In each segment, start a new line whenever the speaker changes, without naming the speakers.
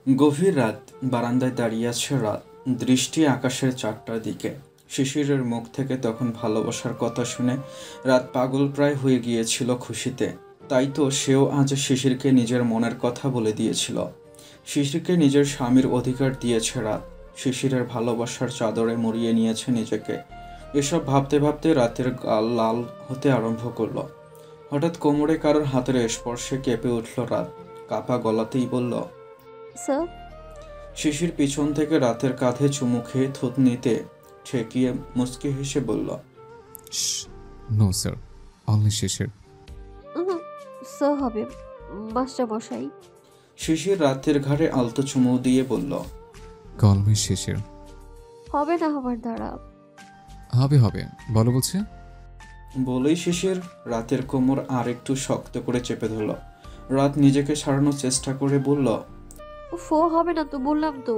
গভীর রাত। বারান্দায় দাঁড়িয়ে আছে রাত, দৃষ্টি আকাশের চারটার দিকে। শিশিরের মুখ থেকে তখন ভালোবাসার কথা শুনে রাত পাগল প্রায় হয়ে গিয়েছিল খুশিতে। তাই তো সেও আজ শিশিরকে নিজের মনের কথা বলে দিয়েছিল। শিশিরকে নিজের স্বামীর অধিকার দিয়েছে রাত। শিশিরের ভালোবাসার চাদরে মুড়িয়ে নিয়েছে নিজেকে। এসব ভাবতে ভাবতে রাতের গাল লাল হতে আরম্ভ করলো। হঠাৎ কোমরে কারোর হাতের স্পর্শে কেঁপে উঠল রাত। কাপা গলাতেই বলল,
স্যার।
শিশির পিছন থেকে রাতের কাঁধে চুমু খেয়ে থুতনিতে ঠেকিয়ে মুচকি হেসে বলল,
নো স্যার, অনলি শিশির।
উহুম, স্যার হবে মাস্টার মশাই।
শিশির রাতের ঘাড়ে আলতো চুমু দিয়ে বলল,
কল মি শিশির।
হবে না আমার দ্বারা।
হবে হবে, বলো বলছে।
বলেই শিশির রাতের কোমর আর একটু শক্ত করে চেপে ধরল। রাত নিজেকে সারানোর চেষ্টা করে বলল,
ফো হবে না তো বললাম তো।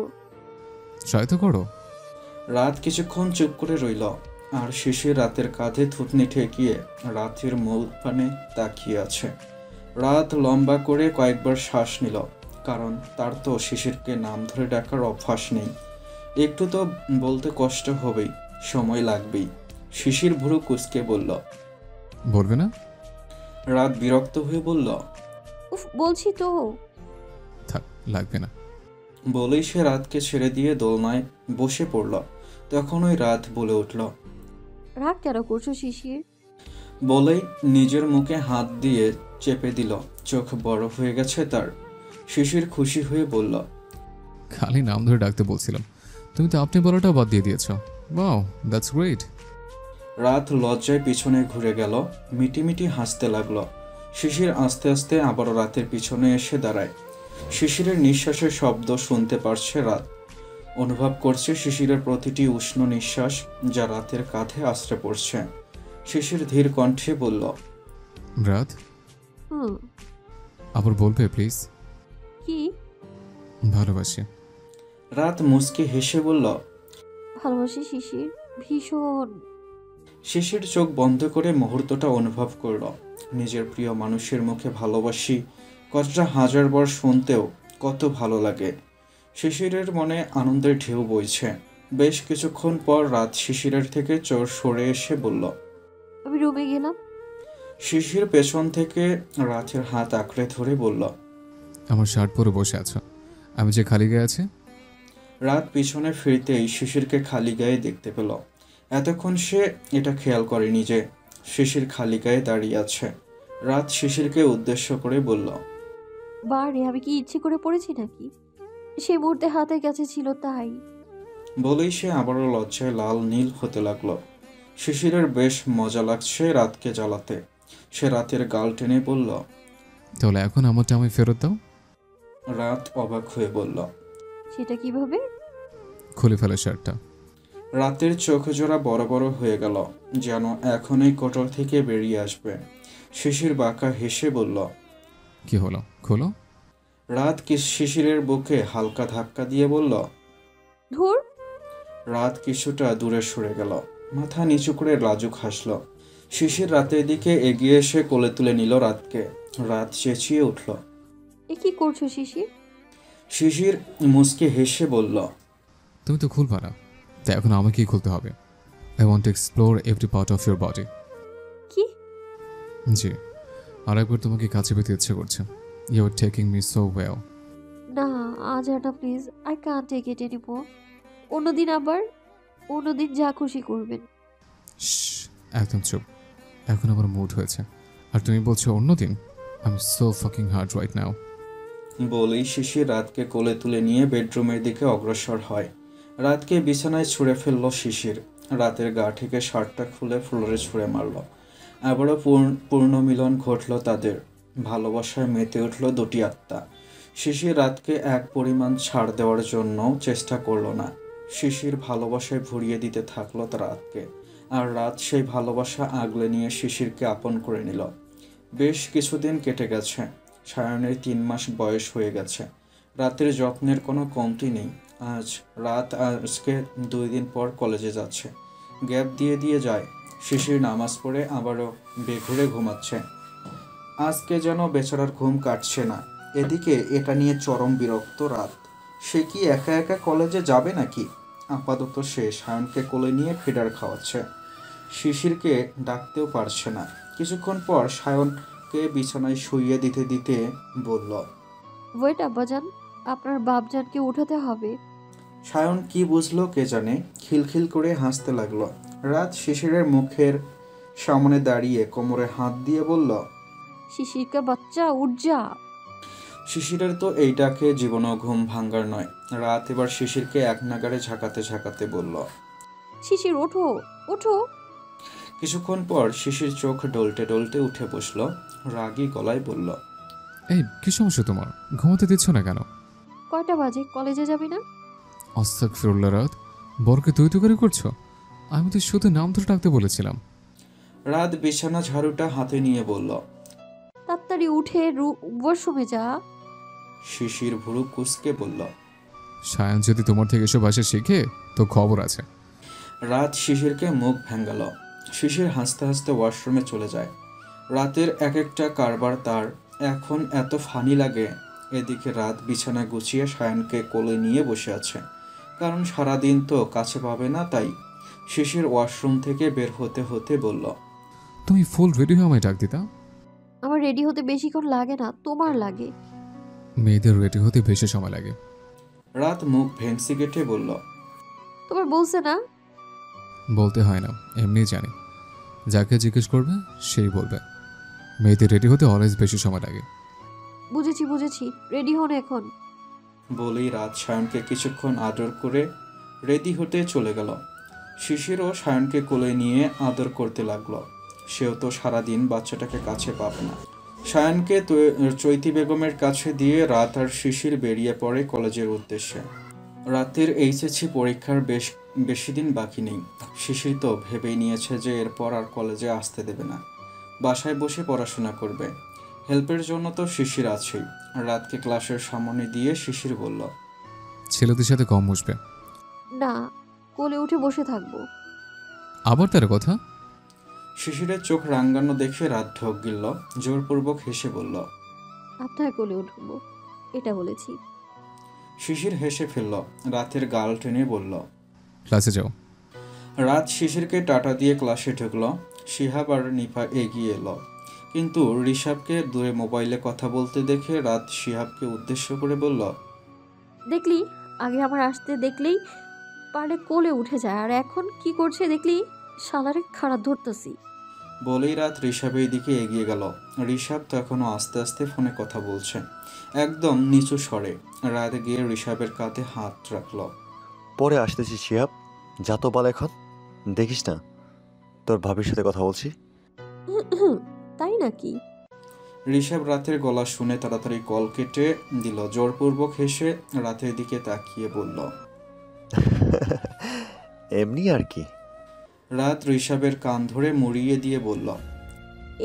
ট্রাই তো করো।
রাত কিছুক্ষণ চুপ করে রইল। আর শিশির রাতের কাঁধে থুতনি ঠেকিয়ে রাতের মুখ পানে তাকিয়ে আছে। রাত লম্বা করে কয়েকবার শ্বাস নিল, কারণ তার তো শিশিরকে নাম ধরে ডাকার অভ্যাস নেই। একটু তো বলতে কষ্ট হবেই, সময় লাগবেই। শিশির ভুরু কুঁচকে বলল।
বলবে না?
রাত বিরক্ত হয়ে বলল,
উফ বলছি তো।
থাক, লাগবে না।
বলেই সে রাতকে ছেড়ে দিয়ে দোলনায় বসে পড়ল। তখন ওই রাত বলে উঠল,
রাগ কেন করছো শিশির?
বলেই নিজের মুখে হাত দিয়ে চেপে দিল। চোখ বড় হয়ে গেছে তার। শিশির খুশি হয়ে বলল,
খালি নাম ধরে ডাকতে বলছিলাম, তুমি তো আপনি বলাটাও বাদ দিয়ে দিয়েছ। Wow, that's great.
রাত লজ্জায় পিছনে ঘুরে গেল, মিটিমিটি হাসতে লাগলো। শিশির আস্তে আস্তে আবারও রাতের পিছনে এসে দাঁড়ায়। শিশিরের নিঃশ্বাসের শব্দ শুনতে পারছে রাত। অনুভব করছে শিশিরের প্রতিটি উষ্ণ নিঃশ্বাস, যা রাতের কাঁধে আশ্রে পড়ছে। শিশির ধীর কণ্ঠে বলল,
রাত,
হুম।
আবার বলবে প্লিজ?
কি?
ভালোবাসি।
রাত মুচকি হেসে বলল,
ভালোবাসি শিশির, ভীষণ।
শিশির চোখ বন্ধ করে মুহূর্তটা অনুভব করল। নিজের প্রিয় মানুষের মুখে ভালোবাসি কথাটা হাজারবার শুনতেও কত ভালো লাগে। শিশিরের মনে আনন্দের ঢেউ বইছে। বেশ কিছুক্ষণ পর রাত শিশিরের থেকে চোর সরে এসে বলল।
আমি রুমে গেলাম।
শিশির পেছন থেকে রাতের হাত আঁকড়ে ধরে বলল,
আমার শার্ট পরে বসে আছো, আমি যে খালি গায়ে আছে।
রাত পিছনে ফিরতেই শিশিরকে খালি গায়ে দেখতে পেল। এতক্ষণ সে এটা খেয়াল করেনি যে শিশির খালি গায়ে দাঁড়িয়ে আছে। রাত শিশিরকে উদ্দেশ্য করে বলল,
বারে আমি কি ইচ্ছে করে পড়েছি নাকি? সেই মুহূর্তে হাতের কাছে ছিল তাই।
বলেই সে আবারও লজ্জায় লাল নীল হতে লাগলো। শিশিরের বেশ মজা লাগছে রাতকে জ্বালাতে। সে রাতের গাল টেনে বলল।
তাহলে এখন আমারটা আমি ফেরত দাও।
রাত অবাক হয়ে বলল,
সেটা কিভাবে?
খুলে ফেলো শার্টটা।
রাতের চোখ জোড়া বড় বড় হয়ে গেল, যেন এখনই কোটর থেকে বেরিয়ে আসবে। শিশির বাঁকা হেসে বলল।
কি হলো, খোলো।
রাত শিশিরের বুকে হালকা ধাক্কা দিয়ে বলল।
ধুর।
রাত কিছুটা দূরে সরে গেল, মাথা নিচু করে লাজুক হাসল। শিশির রাতের দিকে এগিয়ে এসে কোলে তুলে নিল রাতকে। রাত চেঁচিয়ে উঠল।
এ কি করছো শিশির?
শিশির মুচকে হেসে বলল,
তুমি তো খুলবা না, তাই এখন আমাকেই খুলতে হবে। I want to explore every part of your body.
কি?
জি, আর একবার তোমাকে কাছে পেতে ইচ্ছে করছে। You are taking me so well.
না, আজ আর না please, I can't take it anymore. অন্যদিন আবার, অন্যদিন যা খুশি করবেন।
একদম চুপ, এখন আমার মুড হয়েছে। আর তুমি বলছো অন্যদিন? I am so fucking hard right now.
বলেই শিশির রাতকে কোলে তুলে নিয়ে বেডরুমের দিকে অগ্রসর হয়। রাতকে বিছানায় ছুঁড়ে ফেলল শিশির। রাতের গা থেকে শার্টটা খুলে ফ্লোরে ছুঁড়ে মারল। আবারও পূর্ণমিলন ঘটল তাদের। ভালোবাসায় মেতে উঠল দুটি আত্মা। শিশির রাতকে এক পরিমাণ ছাড় দেওয়ার জন্য চেষ্টা করল না। শিশির ভালোবাসায় ভরিয়ে দিতে থাকলো তার রাতকে। আর রাত সেই ভালোবাসা আগলে নিয়ে শিশিরকে আপন করে নিল। বেশ কিছুদিন কেটে গেছে। সায়নের 3 মাস বয়স হয়ে গেছে। রাতের যত্নের কোনো কমতি নেই। আজকে 2 দিন পর কলেজে যাচ্ছে। গ্যাপ দিয়ে দিয়ে যায়। শিশির নামাজ পড়ে আবারও বেঘুরে ঘুমাচ্ছে। আজকে যেন বেচারার ঘুম কাটছে না। এদিকে এটা নিয়ে চরম বিরক্ত রাত। সে কি একা একা কলেজে যাবে নাকি? আপাতত সে সায়নকে কোলে নিয়ে ফিডার খাওয়াচ্ছে। শিশিরকে ডাকতেও পারছে না। কিছুক্ষণ পর সায়নকে বিছানায় শুইয়ে দিতে দিতে বলল,
ওয়েট আব্বাজান, আপনার বাপজানকে উঠাতে হবে।
সায়ন কি বুঝলো কে জানে, খিলখিল করে হাসতে লাগলো। রাত শিশিরের মুখের সামনে দাঁড়িয়ে কোমরে হাত দিয়ে বলল,
শিশির কা বাচ্চা উঠ যা।
শিশিরের তো এইটাকে জীবনও ঘুম ভাঙ্গার নয়। রাত এবার শিশিরকে এক নাগাড়ে ঝাঁকাতে ঝাঁকাতে বলল।
শিশির ওঠো, ওঠো।
কিছুক্ষণ পর শিশির চোখ ডলতে ডলতে উঠে বসলো। রাগী গলায় বলল,
এই কি সমস্যা তোমার? ঘুমাতে দিচ্ছ না কেন?
কয়টা বাজে? কলেজে যাবি না?
আস্তাগফিরুল্লাহ রাত, বরকে তুই তো করে করছো? আমি তো শুধু নাম ধরে ডাকতে বলেছিলাম।
রাত বিছানা ঝাড়ুটা হাতে নিয়ে বলল।
তাড়াতাড়ি উঠে ওয়াশরুমে যা।
শিশির ভুরু কুঁচকে বলল।
সায়ন যদি তোমার থেকে এসব আসে শিখে তো খবর আছে।
রাত শিশিরকে মুখ ভেঙ্গাল। শিশির হাসতে হাসতে ওয়াশরুমে চলে যায়। রাতের এক একটা কারবার তার এখন এত ফানি লাগে। এদিকে রাত বিছানা গুছিয়ে সায়নকে কোলে নিয়ে বসে আছে, কারণ সারাদিন তো কাছে পাবে না। তাই শিশির ওয়াশরুম থেকে বের হতে হতে বলল,
তুমি ফুল রেডি হয়ে আমায় ডাক দিতা।
আমার রেডি হতে বেশিক্ষণ লাগে না, তোমার লাগে।
মেয়েদের রেডি হতে বেশি সময় লাগে।
রাত মুখ ভেংসি কেটে বলল,
তোমার বলছে না?
বলতে হয় না, এমনিই জানি। যাকে জিজ্ঞেস করবে সেই বলবে। মেয়েদের রেডি হতে অলওয়েজ বেশি সময় লাগে।
বুঝেছি বুঝেছি, রেডি হন এখন।
বলেই রাত সায়নকে কিছুক্ষণ আদর করে রেডি হতে চলে গেল। শিশিরও সায়নকে কোলে নিয়ে আদর করতে লাগলো। সেও তো সারাদিন বাচ্চাটাকে কাছে পাবে না। সায়নকে চৈতি বেগমের কাছে দিয়ে রাত আর শিশির বেরিয়ে পড়ে কলেজের উদ্দেশ্যে। রাতের এইচএসসি পরীক্ষার বেশি দিন বাকি নেই। শিশির তো ভেবেই নিয়েছে যে এরপর আর কলেজে আসতে দেবে না, বাসায় বসে পড়াশোনা করবে। হেল্পের জন্য তো শিশির আছেই। রাতকে ক্লাসের সামনে দিয়ে শিশির বলল,
ছেলেদের সাথে কম বসবে।
না, কোলে উঠে বসে থাকবো।
আবার তার কথা?
শিশিরের চোখ রাঙ্গানো দেখে রাত ঢোক গিলল। জোরপূর্বক হেসে বলল,
আপনার কোলে উঠবো, এটা বলেছি।
শিশির হেসে ফেলল। রাতের গাল টেনে বলল,
ক্লাসে যাও।
রাত শিশিরকে টাটা দিয়ে ক্লাসে ঢুকলো। শিহাব আর নিপা এগিয়ে এলো, কিন্তু ঋষাবকে দূরে মোবাইলে কথা বলতে দেখে রাত শিহাবকে উদ্দেশ্য করে বলল,
দেখলি, আগে আমার আসতে দেখলেই পারলে কোলে উঠে যায়, আর এখন কি করছে দেখলি? শালারে খারাপ ধরতেছি।
বলেই রাত ঋষাবের দিকে এগিয়ে গেল। ঋষাব তখনও আস্তে আস্তে ফোনে কথা বলছে, একদম নিচু স্বরে। রাত গিয়ে ঋষাবের কাঁধে হাত রাখল।
পরে আসতেছি শিহাব, যা তো বল এখন। দেখিস না তোর ভাবির সাথে কথা বলছি।
তাই নাকি?
ঋষাব রাতের গলা শুনে তাড়াতাড়ি কল কেটে দিল। জোরপূর্বক হেসে রাতের দিকে তাকিয়ে বলল,
এমনি আর কি।
রাত ঋষাবের কান ধরে মুড়িয়ে দিয়ে বলল,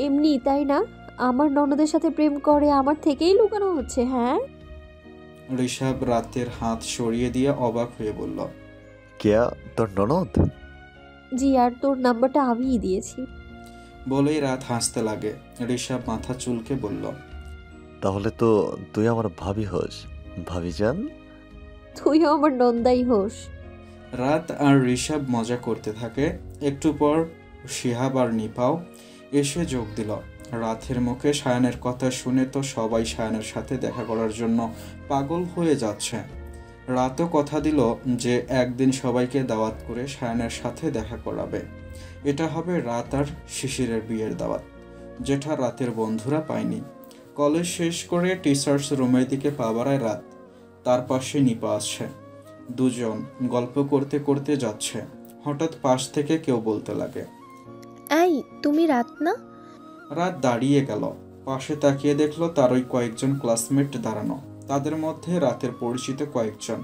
এমনি তাই না? আমার ননদের সাথে প্রেম করে আমার থেকেই লুকানো হচ্ছে, হ্যাঁ?
ঋষাব রাতের হাত সরিয়ে দিয়ে অবাক হয়ে বলল,
কেয়া তোর ননদ?
জি, আর তোর নাম্বারটা আমিই দিয়েছি।
বলেই রাত হাসতে লাগে। ঋষাব মাথা চুলকে বলল,
তাহলে তো তুই আমার ভাবি হোস, ভাবি যান।
তুইও আমার নন্দাই হোস।
রাত আর ঋষাব মজা করতে থাকে। একটু পর শিহাব আর নিপাও এসে যোগ দিল। রাতের মুখে সায়নের কথা শুনে তো সবাই সায়নের সাথে দেখা করার জন্য পাগল হয়ে যাচ্ছে। রাতও কথা দিল যে একদিন সবাইকে দাওয়াত করে সায়নের সাথে দেখা করাবে। এটা হবে রাত আর শিশিরের বিয়ের দাওয়াত, যেটা রাতের বন্ধুরা পায়নি। কলেজ শেষ করে টিচার্স রুমের দিকে পা বাড়ায় রাত। তার পাশে নিপা আসছে। দুজন গল্প করতে করতে যাচ্ছে। হঠাৎ পাশ থেকে কেউ বলতে লাগে,
এই তুমি রাত না?
রাত দাঁড়িয়ে গেল। পাশে তাকিয়ে দেখলো তার ওই কয়েকজন ক্লাসমেট দাঁড়ানো। তাদের মধ্যে রাতের পরিচিত কয়েকজন,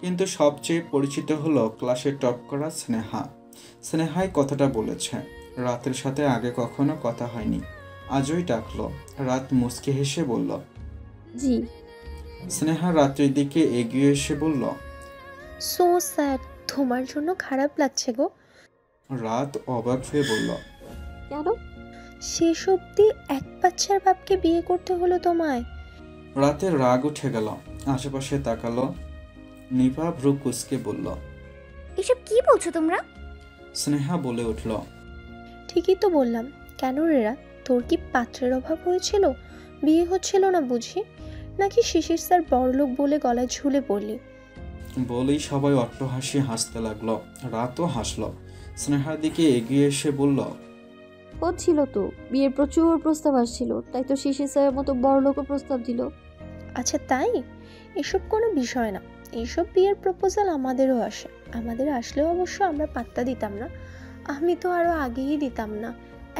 কিন্তু সবচেয়ে পরিচিত হলো ক্লাসে টপ করা স্নেহা। স্নেহাই কথাটা বলেছে। রাতের সাথে আগে কখনো কথা হয়নি, আজই ডাকলো। রাত মুচকি হেসে বলল,
জি।
স্নেহা রাত্রির দিকে এগিয়ে এসে বলল,
সো স্যাড, তোমার জন্য খারাপ লাগছে গো।
রাত অবাক হয়ে বলল,
কেন?
শেষ অবধি এক বাচ্চার বাপকে বিয়ে করতে হলো তোমায়।
রাতের রাগ উঠে গেল। আশেপাশে তাকালো, নিপা ভ্রু কুচকে বলল।
এসব কি বলছো তোমরা?
স্নেহা বলে উঠল।
ঠিকই তো বললাম। কেন রেরা, তোর কি পাত্রের অভাব হয়েছিল? বিয়ে হচ্ছিল না বুঝি? নাকি শিশির স্যার বড়লোক বলে গলায় ঝুলে পড়লি?
বলেই সবাই অট্টহাসি হাসতে লাগলো। রাতও হাসল। স্নেহার দিকে এগিয়ে এসে বলল।
হচ্ছিল তো, বিয়ের প্রচুর প্রস্তাব আসছিল, তাই তো শিশির স্যারের মতো বড় লোকও প্রস্তাব দিল।
আচ্ছা তাই? এসব কোনো বিষয় না। এইসব বিয়ের প্রপোজাল আমাদেরও আসে। আমাদের আসলেও অবশ্য আমরা পাত্তা দিতাম না। আমি তো আরো আগেই দিতাম না।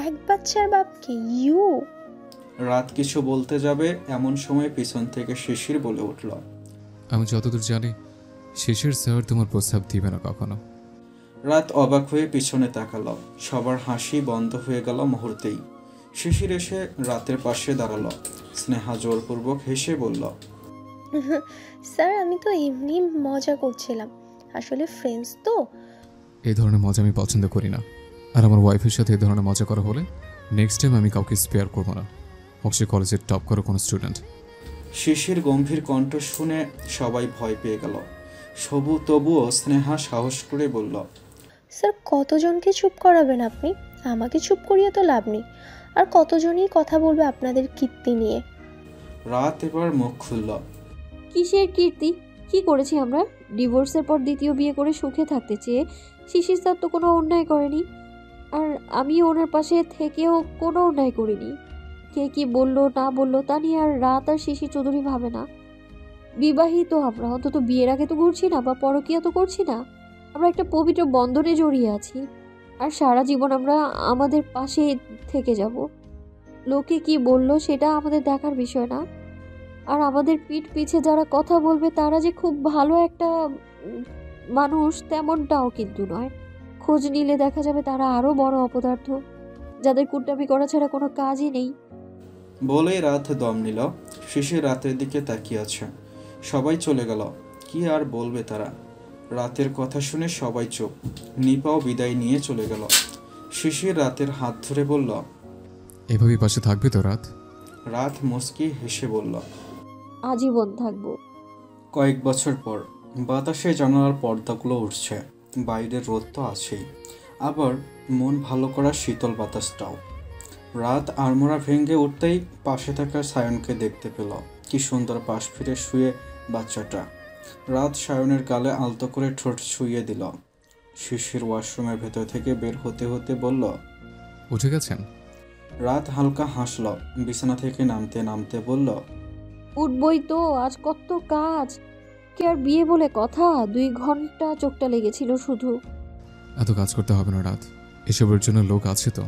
এক বাচ্চার বাপকে ইউ।
রাত কিছু বলতে যাবে এমন সময় পিছন থেকে শিশির বলে উঠল।
আমি যতদূর জানি শিশির স্যার তোমার প্রস্তাব দিবে না কখনো।
রাত অবাক হয়ে পিছনে তাকালো। সবার হাসি বন্ধ হয়ে গেল মুহূর্তেই। শিশির এসে রাতের পাশে দাঁড়ালো। স্নেহা জোরপূর্বক হেসে বলল।
স্যার আমি তো এমনি মজা করছিলাম, আসলে ফ্রেন্ডস তো।
এই ধরনের মজা আমি পছন্দ করি না। আর আমার ওয়াইফের সাথে এই ধরনের মজা করা হলে নেক্সট টাইম আমি কাউকে স্পেয়ার করবো না, হোক সে কলেজের টপ করা কোনো স্টুডেন্ট।
শিশির গম্ভীর কণ্ঠ শুনে সবাই ভয় পেয়ে গেল। তবুও স্নেহা সাহস করে বলল।
স্যার কতজনকে চুপ করাবেন আপনি? আমাকে চুপ করিয়ে তো লাভ নেই। আর কতজনই কথা বলবে আপনাদের কীর্তি নিয়ে।
রাত এবার মুখ খুলল।
কিসের কীর্তি? কি করেছি আমরা? ডিভোর্সের পর দ্বিতীয় বিয়ে করে সুখে থাকতে চেয়ে শিশির স্যার তো কোনো অন্যায় করেনি, আর আমি ওনার পাশে থেকেও কোনো অন্যায় করিনি। কে কি বললো না বললো তা নিয়ে আর রাত আর শিশির চৌধুরী ভাবে না। বিবাহিত আমরা, অন্তত বিয়ের আগে তো ঘুরছি না বা পরকীয়া তো করছি না। আমরা একটা পবিত্র বন্ধনে জড়িয়ে আছি, আর সারা জীবন আমরা আমাদের পাশে থেকে যাব। লোকে কি বললো সেটা আমাদের দেখার বিষয় না। আর আমাদের পিঠ পিছে যারা কথা বলবে তারা যে খুব ভালো একটা মানুষ তেমনটাও কিন্তু নয়। খোঁজ নিলে দেখা যাবে তারা আরো বড় অপদার্থ, যাদের কুটনামি করা ছাড়া কোনো কাজই নেই।
বলেই রাত দম নিল। শিশির রাতের দিকে তাকিয়ে আছে। সবাই চলে গেল। কি আর বলবে তারা? রাতের কথা শুনে সবাই চুপ। নিপাও বিদায় নিয়ে চলে গেল। শিশির রাতের হাত ধরে বলল।
এভাবেই পাশে থাকবে তো রাত?
রাত মুচকি হেসে বলল।
আজীবন থাকবো।
কয়েক বছর পর বাতাসে জানালার পর্দাগুলো উঠছে। বাইরের রোদ তো আছেই, আবার মন ভালো করা শীতল বাতাসটাও। রাত আড়মোড়া ভেঙে উঠতেই পাশে থাকা সায়নকে দেখতে পেল। কি সুন্দর পাশ ফিরে শুয়ে বাচ্চাটা। রাত সায়নের গালে আলতো করে ঠোঁট ছুঁয়ে দিল। শিশির ওয়াশরুমের ভেতর থেকে বের হতে হতে বলল।
উঠে গেছেন?
রাত হালকা হাসল। বিছানা থেকে নামতে নামতে বলল।
উঠবই তো, আজ কত কাজ। কি আর বিয়ে বলে কথা, 2 ঘন্টা চোখটা লেগেছিল শুধু।
এত কাজ করতে হবে না রাত, এসবের জন্য লোক আছে তো।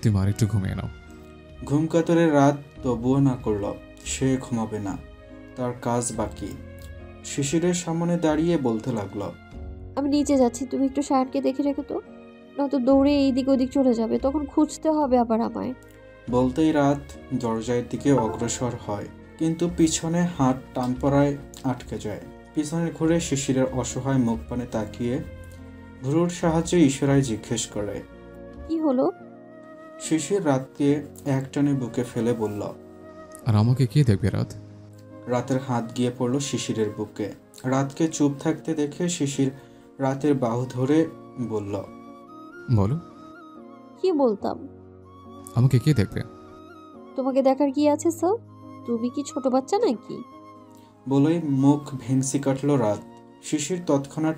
তুমি আর একটু ঘুমিয়ে নাও।
ঘুম কাতরে রাত তবুও না করল। সে ঘুমাবে না, তার কাজ বাকি। শিশিরের সামনে দাঁড়িয়ে বলতে লাগলো।
আমি নিচে যাচ্ছি, তুমি একটু সায়নকে দেখে রেখো তো, নয়তো দৌড়ে এইদিক ওদিক চলে যাবে, তখন খুঁজতে হবে আবার আমায়।
বলতেই রাত দরজার দিকে অগ্রসর হয়, কিন্তু পিছনে হাত টান পড়ায় আটকে যায়। পিছনে ঘুরে শিশিরের অসহায় মুখ পানে তাকিয়ে ভ্রুর সাহায্যে ইশারায় জিজ্ঞেস করে।
কি হলো?
শিশির রাতকে একটানে বুকে ফেলে বলল।
আর আমাকে কে দেখবে রাত?
রাতের হাত গিয়ে পড়ল শিশিরের বুকে। রাতকে চুপ থাকতে দেখে শিশির রাতের বাহু ধরে বলল।
বলো।
কি বলতাম?
আমাকে কে দেখবে?
তোমাকে দেখার কি আছে স্যার? তুমি কি ছোট বাচ্চা নাকি?
বলেই মুখ ভেংসি কাটল রাত। শিশির তৎক্ষণাৎ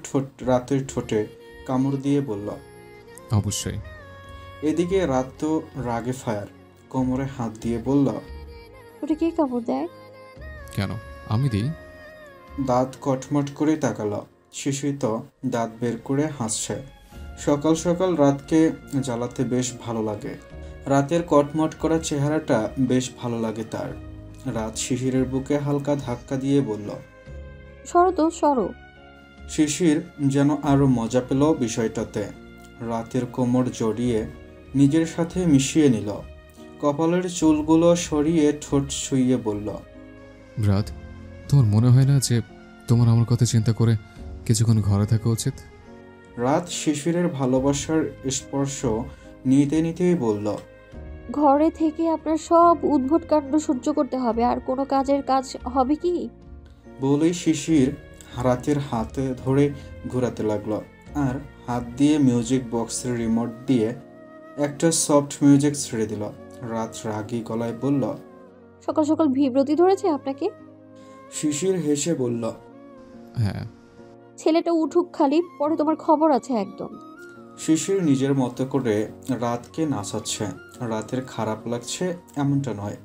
রাতের ঠোঁটে কামড় দিয়ে বলল।
অবশ্যই।
এদিকে রাত তো রাগে ফায়ার, কোমরে হাত দিয়ে বলল।
ওটা কে কামড় দেয়?
কেন, আমি দিই?
দাঁত কটমট করে তাকালো। শিশির তো দাঁত বের করে হাসছে। সকাল সকাল রাতকে জ্বালাতে বেশ ভালো লাগে। রাতের কটমট করা চেহারাটা বেশ ভালো লাগে তার। রাত শিশিরের বুকে হালকা ধাক্কা দিয়ে বলল।
সরো তো, সরো।
শিশির যেন আরো মজা পেল বিষয়টাতে। রাতের কোমর জড়িয়ে নিজের সাথে মিশিয়ে নিল। কপালের চুলগুলো সরিয়ে ঠোঁট ছুঁয়ে বলল।
রাত, তোমার মনে হয় না যে তোমার আমার কথা চিন্তা করে কিছুক্ষণ ঘরে থাকা উচিত?
রাত শিশিরের ভালোবাসার স্পর্শ নিতে নিতেই বলল।
ঘরে থেকে আপনার সব উদ্ভট কাণ্ড সহ্য করতে হবে, আর কোনো কাজের কাজ হবে কি?
বলেই শিশির রাতের হাতে ধরে ঘোরাতে লাগলো আর হাত দিয়ে মিউজিক বক্সের রিমোট দিয়ে একটা সফট মিউজিক ছেড়ে দিল। রাত রাগী গলায় বলল,
সকাল সকাল বিব্রতি ধরেছে আপনাকে?
শিশির হেসে বলল,
হ্যাঁ।
ছেলেটা উঠুক খালি, পরে তোমার খবর আছে একদম।
শিশির নিজের মতো করে রাতকে নাচাচ্ছে। রাতের খারাপ লাগছে এমনটা নয়,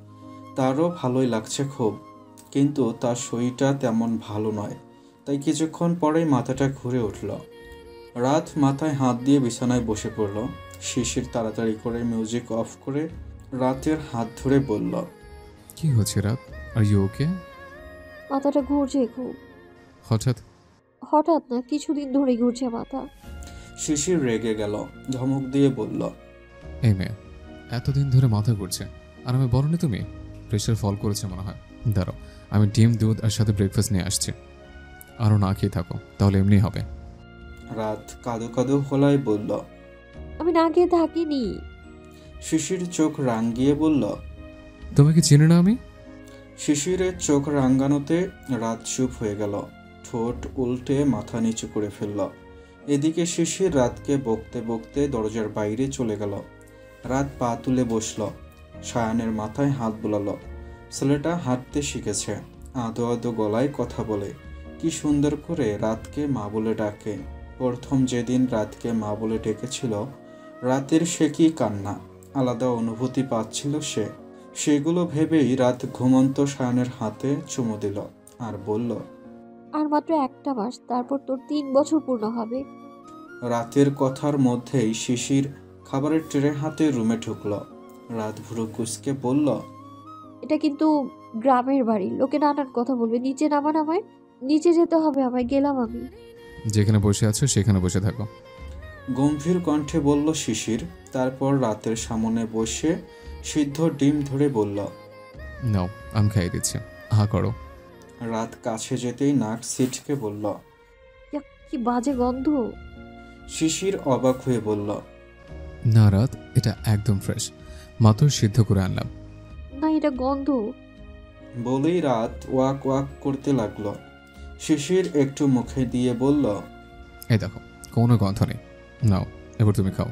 তারও ভালোই লাগছে খুব, কিন্তু তার শরীরটা তেমন ভালো নয়। তাই কিছুক্ষণ পরেই মাথাটা ঘুরে উঠল। রাত মাথায় হাত দিয়ে বিছানায় বসে পড়ল। শিশির তাড়াতাড়ি করে মিউজিক অফ করে রাতের হাত ধরে বলল,
কি হচ্ছে রাত? Are you okay?
মাথাটা ঘুরছে খুব।
হঠাৎ?
হঠাৎ না, কিছুদিন ধরে ঘুরছে মাথা।
শিশির রেগে গেল, ধমক দিয়ে বলল,
এই মেয়ে, এতদিন ধরে মাথা ঘুরছে আর আমি বলনি তুমি? প্রেশার ফল করেছে মনে হয়। দাঁড়াও, আমি ডিম দুধ আর সাথে ব্রেকফাস্ট নিয়ে আসছি। আরও না খেয়ে থাকো, তাহলে এমনি হবে।
রাত কাঁদো কাঁদো গলায় বলল।
আমি না খেয়ে থাকিনি।
শিশির চোখ রাঙিয়ে বলল,
তোমাকে চিনি না আমি?
শিশিরের চোখ রাঙ্গানোতে রাত চুপ হয়ে গেল, ঠোঁট উল্টে মাথা নিচু করে ফেলল। এদিকে শিশির রাতকে বকতে বকতে দরজার বাইরে চলে গেল। রাত পা তুলে বসল, সায়ানের মাথায় হাত বুলালো। ছেলেটা হাঁটতে শিখেছে, আদো আদো গলায় কথা বলে। কি সুন্দর করে রাতকে মা বলে ডাকে। প্রথম যেদিন রাতকে মা বলে ডেকেছিল, রাতের সে কি কান্না, আলাদা অনুভূতি পাচ্ছিল সে। সেগুলো ভেবেই রাত ঘুমন্ত সায়ানের হাতে চুমু দিল আর বলল,
আর মাত্র একটা মাস, তারপর তোর 3 বছর পূর্ণ হবে।
রাতের কথার মধ্যেই শিশির খাবারের ট্রে হাতে রুমে ঢুকল। রাত ভুরু কুঁচকে বলল,
এটা কিন্তু গ্রামের বাড়ি, লোকে নানান কথা বলবে। নিচে নামান আমায়, নিচে যেতে হবে আমায়, গেলাম আমি।
যেখানে বসে আছো সেখানে বসে থাকো।
গম্ভীর কণ্ঠে বলল শিশির। তারপর রাতের সামনে বসে সিদ্ধ ডিম ধরে বলল,
নাও, আমি খাইয়ে দিচ্ছি, হা করো।
রাত কাছে যেতেই নাক সিটকে বলল।
ইয়া, কি বাজে গন্ধ।
শিশির অবাক হয়ে বলল,
না রাত, এটা একদম ফ্রেশ, মাত্র সিদ্ধ করে আনলাম।
না, এটা গন্ধ।
বলেই রাত ওয়াক ওয়াক করতে লাগলো। শিশির একটু মুখে দিয়ে বলল,
এই দেখো, কোনো গন্ধ নেই, নাও এবার তুমি খাও।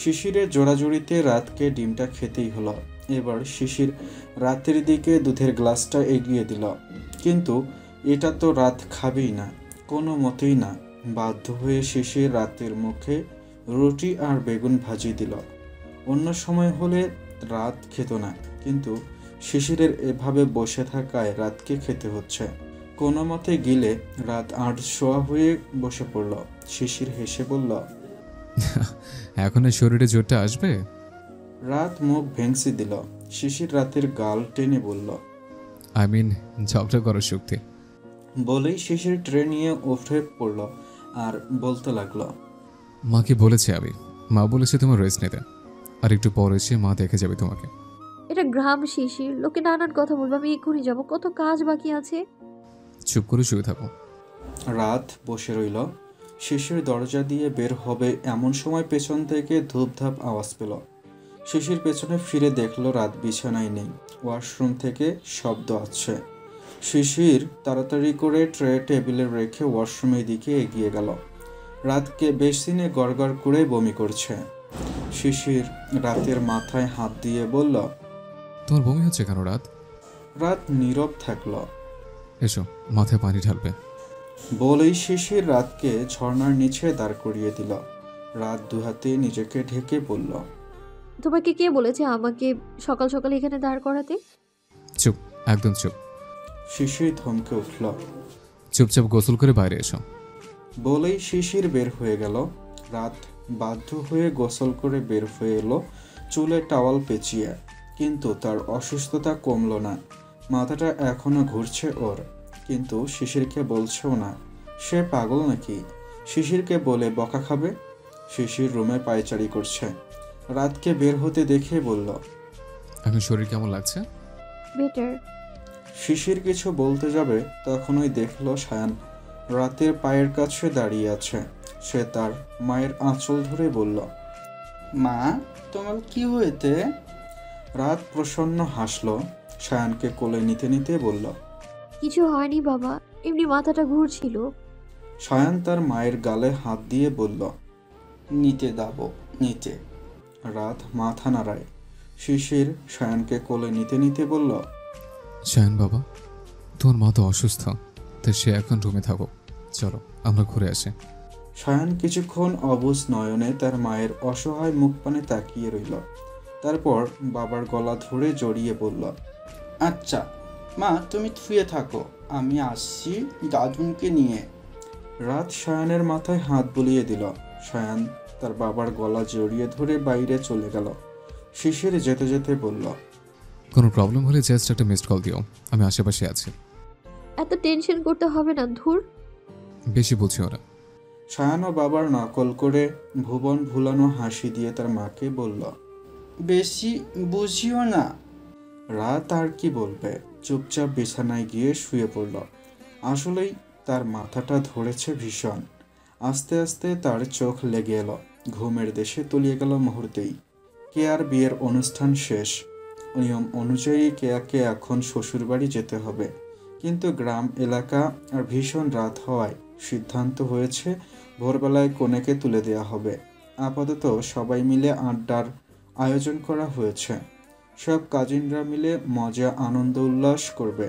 শিশিরের জোড়াজুড়িতে রাতকে ডিমটা খেতেই হলো। এবার শিশির রাতের দিকে দুধের গ্লাসটা এগিয়ে দিল, কিন্তু এটা তো রাত খাবেই না, কোনো মতেই না। বাধ্য হয়ে শিশির রাতের মুখে রুটি আর বেগুন ভাজি দিল। অন্য সময় হলে রাত খেত না, কিন্তু শিশিরের এভাবে বসে থাকায় রাতকে খেতে হচ্ছে। কোনো মতে গিলে রাত আড়শোয়া হয়ে বসে পড়ল। শিশির হেসে বলল,
এখন এই শরীরে জোরটা আসবে?
রাত মুখ ভেংসি দিল। শিশির রাতের গাল টেনে বলল,
আই মিন ঝগড়া করার শক্তি।
বলেই শিশির ট্রে নিয়ে উঠে পড়ল আর বলতে লাগলো,
মাকে বলেছি আমি, মা বলেছে তোমার রেস্ট নিতে, আর একটু পর এসে মা দেখে যাবে তোমাকে।
এটা গ্রাম শিশির, লোকে নানান কথা বলবে। আমি এক্ষুনি যাবো, কত কাজ বাকি আছে।
চুপ করে শুয়ে থাকো।
রাত বসে রইল। শিশির দরজা দিয়ে বের হবে এমন সময় পেছন থেকে ধূপধাপ আওয়াজ পেল। শিশির পেছনে ফিরে দেখল রাত বিছানায় নেই, ওয়াশরুম থেকে শব্দ আসছে। শিশির তাড়াতাড়ি করে ট্রে টেবিলে রেখে ওয়াশরুমের দিকে এগিয়ে গেল। রাতকে বেসিনে গড়গড় করে বমি করছে। শিশির রাতের মাথায় হাত দিয়ে বলল,
তোমার বমি হচ্ছে কেন রাত?
রাত নীরব থাকল।
এসো, মাথায় পানি ঢালবে।
বলেই শিশির রাতকে ঝর্ণার নিচে দাঁড় করিয়ে দিল। রাত দুহাতে নিজেকে ঢেকে বলল,
তোমাকে কে বলেছে আমাকে সকাল সকাল এখানে দাঁড় করাতে?
চুপ, একদম চুপ।
শিশির থমকে উঠল।
চুপচাপ গোসল করে বাইরে এসো।
বলেই শিশির বের হয়ে গেল। রাত বাধ্য হয়ে গোসল করে বের হয়ে এলো, চুলে টাওয়াল পেঁচিয়ে। কিন্তু তার অসুস্থতা কমলো না, মাথাটা এখনো ঘুরছে ওর। কিন্তু শিশিরকে বলছেও না। সে পাগল নাকি? শিশিরকে বলে বকা খাবে? শিশির রুমে পায়চারি করছে। রাতকে বের হতে দেখে বলল,
এখন শরীর কেমন লাগছে?
বেটার।
শিশির কিছু বলতে যাবে, তখনই দেখলো সায়ান রাতের পায়ের কাছে দাঁড়িয়ে আছে। সে তার মায়ের আঁচল ধরে বলল, মা, তোমার কি হয়েছে? রাত প্রসন্ন হাসলো, সায়ানকে কোলে নিতে নিতে বলল,
কিছু হয়নি বাবা, এমনি মাথাটা ঘুরছিল।
সায়ান তার মায়ের গালে হাত দিয়ে বলল, নিচে দাবো, নিচে। রাত মাথা নাড়ায়। শিশির সায়ানকে কোলে নিতে নিতে বলল,
শায়ন বাবা, তোর মা তো অসুস্থ, তাই সে এখন রুমে থাকো, চলো আমরা ঘুরে আসি।
সায়ান কিছুক্ষণ অবুঝ নয়নে তার মায়ের অসহায় মুখ পানে তাকিয়ে রইল। তারপর বাবার গলা ধরে জড়িয়ে বলল, আচ্ছা মা, তুমি শুয়ে থাকো, আমি আসছি দাদুনকে নিয়ে। রাত সায়ানের মাথায় হাত বুলিয়ে দিল। সায়ান তার বাবার গলা জড়িয়ে ধরে বাইরে চলে গেল। শিশির যেতে যেতে বলল,
কোনো প্রবলেম হলে জাস্ট একটা মিসড কল দিও, আমি আশেপাশে আছি।
এত টেনশন করতে হবে না, ধুর।
বেশি বুঝি ওরা।
সায়ানও বাবার নকল করে ভুবন ভুলানো হাসি দিয়ে তার মাকে বলল, বেশি বুঝিও না। রাত আর কি বলবে, চুপচাপ বিছানায় গিয়ে শুয়ে পড়ল। আসলেই তার মাথাটা ধরেছে ভীষণ। আস্তে আস্তে তার চোখ লেগে এলো। ঘুমের দেশে তলিয়ে গেল মুহূর্তেই। কেয়ার বিয়ের অনুষ্ঠান শেষ। নিয়ম অনুযায়ী কেয়াকে এখন শ্বশুরবাড়ি যেতে হবে, কিন্তু গ্রাম এলাকা আর ভীষণ রাত হওয়ায় সিদ্ধান্ত হয়েছে ভোরবেলায় কনেকে তুলে দেওয়া হবে। আপাতত সবাই মিলে আড্ডার আয়োজন করা হয়েছে। সব কাজিনরা মিলে মজা আনন্দ উল্লাস করবে।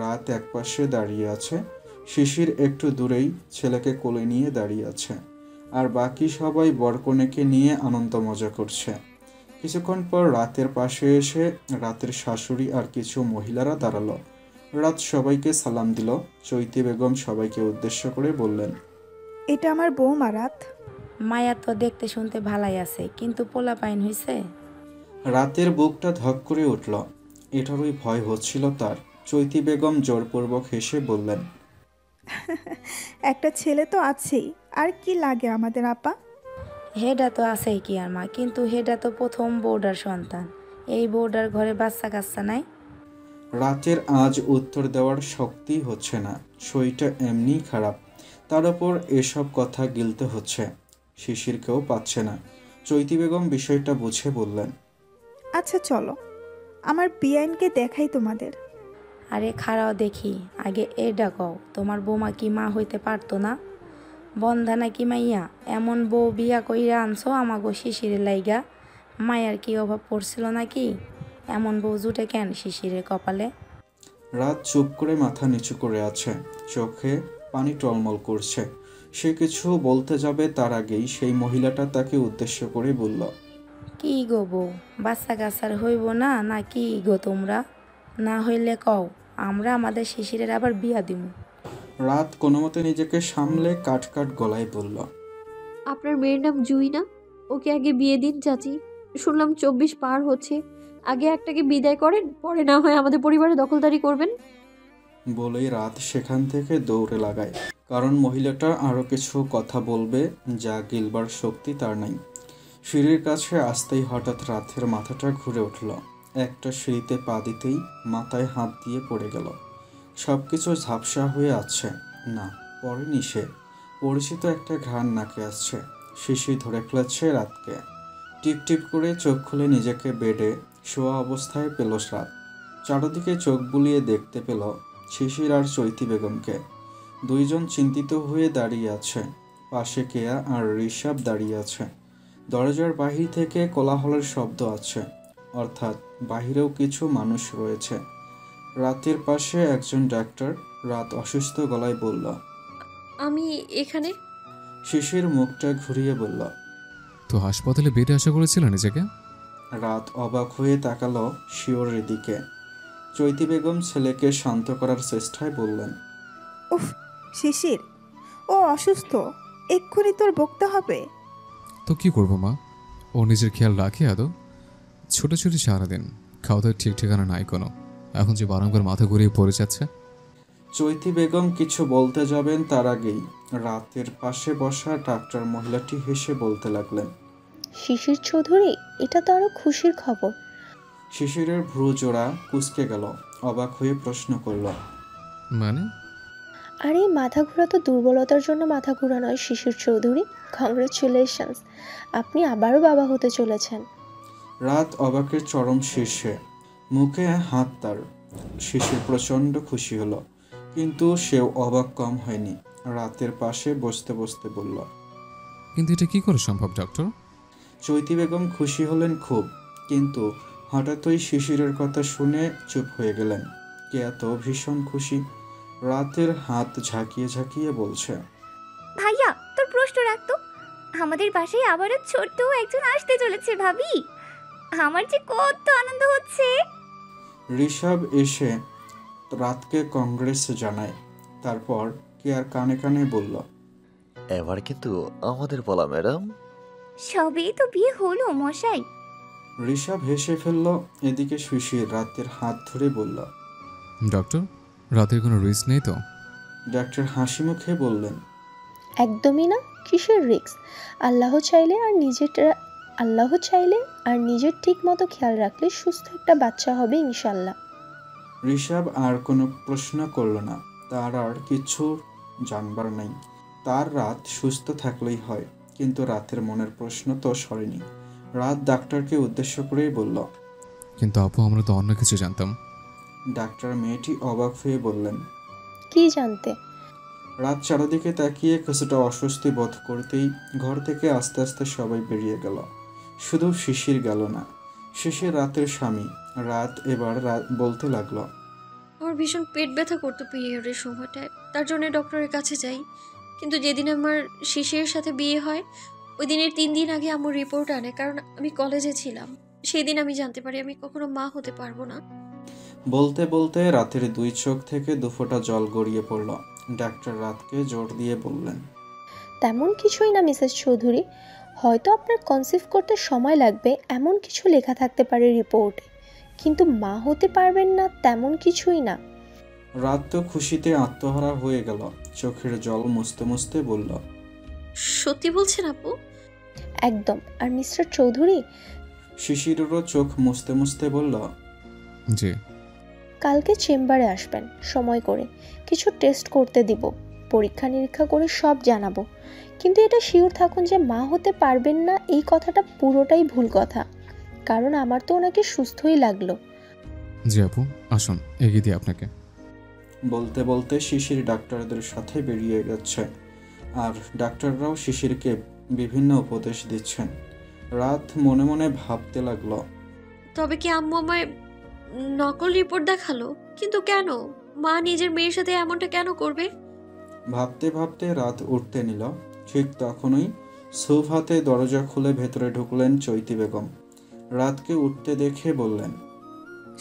রাত একপাশে দাঁড়িয়ে আছে, শিশির একটু দূরেই ছেলেকে কোলে নিয়ে দাঁড়িয়ে আছে, আর বাকি সবাই বরকনেকে নিয়ে আনন্দ মজা করছে। কিছুক্ষণ পর রাতের পাশে এসে রাতের শাশুড়ি আর কিছু মহিলারা দাঁড়ালো। রাত সবাইকে সালাম দিল। চৈতি বেগম সবাইকে উদ্দেশ্য করে বললেন,
এটা আমার বৌমা রাত।
মায়া তো দেখতে শুনতে ভালাই আছে, কিন্তু পোলা পাইন হইছে।
রাতের বুকটা ধক করে উঠল। এটারই ভয় হচ্ছিল তার। চৈতি বেগম জোরপূর্বক হেসে বললেন,
একটা ছেলে তো আছেই, আর কি লাগে আমাদের আপা।
হেডা তো আছেই কি আর মা, কিন্তু হেডা তো প্রথম বউডার সন্তান। এই বউডার ঘরে বাচ্চা কাচ্চা নাই।
রাতের আজ উত্তর দেওয়ার শক্তি হচ্ছে না, শরীরটা এমনি খারাপ, তার উপর এসব কথা গিলতে হচ্ছে। শিশিরকেও পাচ্ছে না। চৈতি বেগম বিষয়টা বুঝে বললেন,
আচ্ছা চলো, আমার বিআইনকে দেখাই তোমাদের।
আরে খাড়াও দেখি, আগে এটা কও, তোমার বৌমা কি মা হইতে পারতো না? বন্ধা নাকি মাইয়া? এমন বউ বিয়া কইরা আনছো আমাগো শিশিরের লাইগা। মায়ার কি অভাব পড়ছিল নাকি? এমন বউ জুটে কেন শিশিরের কপালে?
রাত চুপ করে মাথা নিচু করে আছে, চোখে পানি টলমল করছে। সে কিছু বলতে যাবে তার আগেই সেই মহিলাটা তাকে উদ্দেশ্য করে বলল,
কি গো বউ, বাচ্চা কাচ্চার হইব না না কি গো তোমরা? না হইলে কও, আমরা আমাদের শিশিরের আবার বিয়া দিমু।
রাত কোনো মতে নিজেকে সামলে কাট কাট গলায় বলল,
আপনার মেয়ের নাম জুই না? ওকে আগে বিয়ে দিন চাচি। শুনলাম 24 পার হচ্ছে, আগে একটাকে বিদায় করেন, পরে না হয় আমাদের পরিবারে দখলদারি করবেন।
বলেই রাত সেখান থেকে দৌড়ে লাগায়, কারণ মহিলাটা আরও কিছু কথা বলবে যা গিলবার শক্তি তার নাই। সিঁড়ির কাছে আসতেই হঠাৎ রাতের মাথাটা ঘুরে উঠল। একটা সিঁড়িতে পা দিতেই মাথায় হাত দিয়ে পড়ে গেল। সব কিছু ঝাপসা হয়ে আছে। না, পড়েনি সে। পরিচিত একটা ঘ্রাণ নাকে আসছে। শিশির ধরে ফেলেছে রাতকে। টিপ টিপ করে চোখ খুলে নিজেকে বেডে শোয়া অবস্থায় পেল রাত। চারদিকে চোখ বুলিয়ে দেখতে পেল শিশির আর চৈতি বেগমকে। দুইজন চিন্তিত হয়ে দাঁড়িয়ে আছে। পাশে কেয়া আর ঋষভ দাঁড়িয়ে আছে। দরজার বাহির থেকে কোলাহলের শব্দ আছে, অর্থাৎ বাহিরেও কিছু মানুষ রয়েছে। রাতের পাশে একজন ডাক্তার। রাত অসুস্থ গলায় বলল,
আমি এখানে।
শিশির মুখটা ঘুরিয়ে বলল,
তো হাসপাতালে বেডে আশা করেছিল নিজেকে?
রাত অবাক হয়ে তাকালো শিওরের দিকে। চৈতি বেগম ছেলেকে শান্ত করার চেষ্টায় বললেন,
উফ শিশির, ও অসুস্থ, এক্ষুনি তোর বকতে হবে।
তো কি করবো মা, ও নিজের খেয়াল রাখে আদৌ? ছোটাছুটি সারাদিন, খাওয়া দাওয়ার ঠিক ঠিকানা নাই কোনো, এখন যে বারংবার মাথা ঘুরিয়ে পড়ে যাচ্ছে।
চৈতি বেগম কিছু বলতে যাবেন তার আগেই রাতের পাশে বসা ডাক্তার মহিলাটি হেসে বলতে লাগলেন,
শিশির চৌধুরী, এটা তো আরো খুশির খবর।
শিশিরের ভ্রু জোড়া কুঁচকে গেল। অবাক হয়ে প্রশ্ন করল,
মানে?
আরে মাথা ঘোরা তো দুর্বলতার জন্য মাথা ঘোরা নয় শিশির চৌধুরী। কংগ্রেচুলেশনস, আপনি আবারও বাবা হতে চলেছেন।
রাত অবাকের চরম শীর্ষে, মুখে হাত তার। শিশির প্রচণ্ড খুশি হলো। কিন্তু সেও অবাক কম হয়নি। রাতের পাশে বসতে বসতে বলল।
কিন্তু এটা কি করে সম্ভব ডক্টর?
চৈতি বেগম খুশি হলেন খুব, কিন্তু হঠাৎই শিশিরের কথা শুনে চুপ হয়ে গেলেন। কে এত ভীষণ খুশি? রাতের হাত ঝাঁকিয়ে ঝাঁকিয়ে বলছে।
ভাইয়া তোর প্রশ্ন রাখতো, আমাদের বাসায় আবারও ছোট্ট একজন আসতে চলেছে ভাবি। আমার যে কত আনন্দ হচ্ছে।
ঋষভ এসে রাতকে কংগ্রেস জানায়। তারপর কেয়ার কানে কানে বলল।
এবার কিন্তু আমাদের বলা ম্যাডাম।
সবেই তো বিয়ে হলো মশাই।
ঋষভ হেসে ফেলল। এদিকে শিশির রাতের হাত ধরে বলল।
ডক্টর, রাতের কোনো রিস্ক নেই তো?
ডাক্তার হাসি মুখে বললেন।
একদমই না, কিসের রিস্ক? আল্লাহ চাইলে আর নিজের ঠিক মতো খেয়াল রাখলে সুস্থ একটা বাচ্চা হবে ইনশাল্লাহ।
ঋষভ আর কোনো প্রশ্ন করল না। তার আর কিছু জানবার নেই। তার রাত সুস্থ থাকলেই হয়। কিন্তু রাতের মনের প্রশ্ন তো সরেনি। রাত ডাক্তারকে উদ্দেশ্য করেই বলল।
কিন্তু আপু, আমরা তো অন্য কিছু জানতাম।
ডাক্তার মেয়েটি অবাক হয়ে বললেন।
কি জানতে?
রাত চারদিকে তাকিয়ে কিছুটা অস্বস্তি বোধ করতেই ঘর থেকে আস্তে আস্তে সবাই বেরিয়ে গেল। শুধু শিশির গেল না। শিশির রাতের স্বামী। রাত এবার বলতে লাগলো।
আমার ভীষণ পেট ব্যথা করতো পিরিয়ডের সময়টায়, তার জন্য ডক্টরের কাছে যাই। কিন্তু যেদিন আমার শিশিরের সাথে বিয়ে হয়, ওই দিনের 3 দিন আগে আমার রিপোর্ট আনে, কারণ আমি কলেজে ছিলাম। সেই দিন আমি জানতে পারি আমি কখনো মা হতে পারবো না।
বলতে বলতে রাতের 2 চোখ থেকে 2 ফোঁটা জল গড়িয়ে পড়ল। ডাক্তার রাতকে জোর দিয়ে বললেন।
তেমন কিছুই না মিসেস চৌধুরী, হয়তো আপনার কনসিভ করতে সময় লাগবে এমন কিছু লেখা থাকতে পারে রিপোর্টে, কিন্তু মা হতে পারবেন না তেমন কিছুই না।
রাত তো খুশিতে আত্মহারা হয়ে গেল। চোখের জল মুছতে মুছতে বলল।
সত্যি বলছেন আপু?
একদম। আর মিস্টার চৌধুরী,
শিশিরেরও চোখ মুছতে মুছতে বলল।
জি।
কালকে চেম্বারে আসবেন সময় করে, কিছু টেস্ট করতে দিব, পরীক্ষা নিরীক্ষা করে সব জানাবো। কিন্তু এটা শিওর থাকুন যে মা হতে পারবেন না এই কথাটা পুরোটাই ভুল কথা, কারণ আমার তো ওনাকে সুস্থই লাগলো।
জি আপু, আসুন এগিয়ে দিই আপনাকে।
বলতে বলতে শিশির ডাক্তারদের সাথে বেরিয়ে যাচ্ছে। আর ডাক্তাররাও শিশিরকে বিভিন্ন উপদেশ দিচ্ছেন। রাত মনে মনে ভাবতে লাগলো।
তবে কি আম্মু আমায় নকল রিপোর্ট দেখালো? কিন্তু কেন? মা নিজের মেয়ের সাথে এমনটা কেন করবে?
ভাবতে ভাবতে রাত উঠতে নিল। ঠিক তখনই সুফ হাতে দরজা খুলে ভেতরে ঢুকলেন চৈতি বেগম। রাতকে উঠতে দেখে বললেন।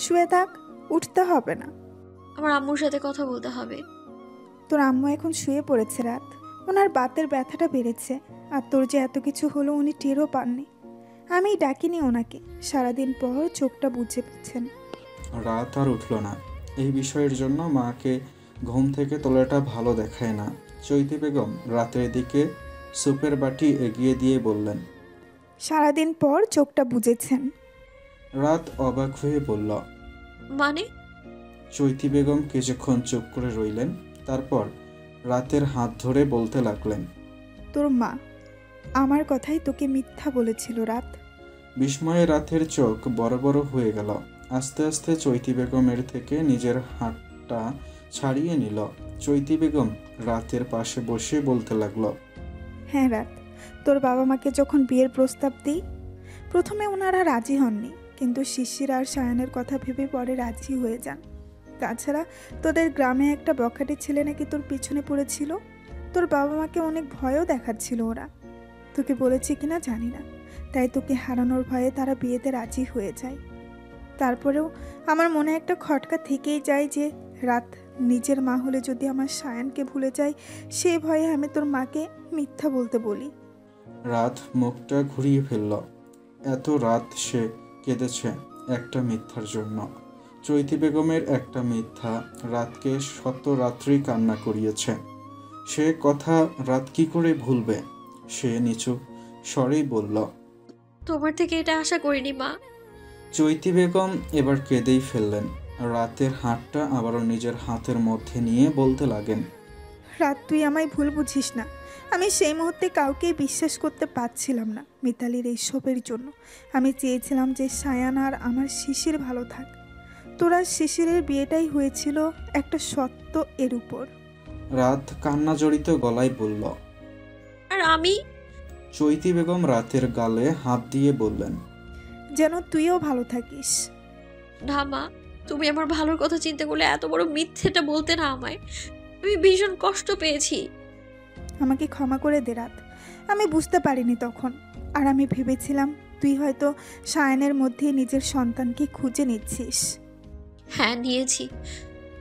শুয়ে থাক, উঠতে হবে না।
আমার আম্মুর সাথে কথা বলতে হবে।
তোর আম্মু এখন শুয়ে পড়েছে রাত, ওনার বাতের ব্যথাটা বেড়েছে, আর তোর যে এত কিছু হলো উনি টেরও পাননি। আমি ডাকিনি ওনাকে, সারাদিন পর চোখটা বুঝে পেয়েছেন।
রাত আর উঠল না। এই বিষয়ের জন্য মাকে ঘুম থেকে তোলাটা ভালো দেখায় না। চৈতি বেগম রাতের দিকে সুপের বাটি এগিয়ে দিয়ে বললেন।
সারাদিন পর চোখটা বুঝেছেন।
রাত অবাক হয়ে বলল।
মানে?
চৈতি বেগম কিছুক্ষণ চুপ করে রইলেন। তারপর রাতের হাত ধরে বলতে লাগলেন।
তোর মা আমার কথাই তোকে মিথ্যা বলেছিল রাত।
বিস্ময়ে রাতের চোখ বড় বড় হয়ে গেল। আস্তে আস্তে চৈতি বেগমের থেকে নিজের হাতটা ছাড়িয়ে নিল। চৈতি বেগম রাতের পাশে বসে বলতে লাগলো।
হ্যাঁ রাত, তোর বাবা মাকে যখন বিয়ের প্রস্তাব দিই, প্রথমে ওনারা রাজি হননি, কিন্তু শিশির আর সায়ানের কথা ভেবে পরে রাজি হয়ে যান। তাছাড়া তোদের গ্রামে একটা বখাটে ছেলে নাকি তোর পিছনে পড়েছিল, তোর বাবা মাকে অনেক ভয়ও দেখাচ্ছিল ওরা। তোকে বলেছি কিনা জানি না, তাই তোকে হারানোর ভয়ে তারা বিয়েতে রাজি হয়ে যায়। তারপরেও আমার মনে একটা খটকা থেকেই যায় যে রাত নিজের মা হলে যদি আমার সায়ানকে ভুলে যায়, সে ভয়ে আমি তোর মাকে মিথ্যা বলতে বলি।
রাত মুখটা ঘুরিয়ে ফেলল। এত রাত সে কেঁদেছে একটা মিথ্যার জন্য। চৈতি বেগমের একটা মিথ্যা রাতকে শত রাত্রি কান্না করিয়েছে। সে কথা রাত কি করে ভুলবে? সে নিচু স্বরেই বলল।
তোমার থেকে এটা আশা করিনি মা।
চৈতি বেগম এবার কেঁদেই ফেললেন। রাতের হাতটা আবারও নিজের হাতের মধ্যে নিয়ে বলতে লাগেন।
রাত, তুই আমায় ভুল বুঝিস না। আমি সেই মুহূর্তে কাউকেই বিশ্বাস করতে পারছিলাম না মিতালির এইসবের জন্য। আমি চেয়েছিলাম যে সায়ান আর আমার শিশির ভালো থাক। তোরা শিশিরের বিয়েটাই হয়েছিল একটা সত্য এর উপর।
রাত কান্না জড়িত গলায় বলল।
আর আমি?
চৈতি বেগম রাতের গালে হাত দিয়ে বললেন।
যেন তুইও ভালো থাকিস।
না মা, তুমি আমার ভালোর কথা চিন্তা করলে এত বড় মিথ্যেটা বলতে না আমায়। আমি ভীষণ কষ্ট পেয়েছি।
আমাকে ক্ষমা করে দে রাত, আমি বুঝতে পারিনি তখন। আর আমি ভেবেছিলাম তুই হয়তো সায়নের মধ্যে নিজের সন্তানকে খুঁজে নিচ্ছিস।
হ্যাঁ নিয়েছি,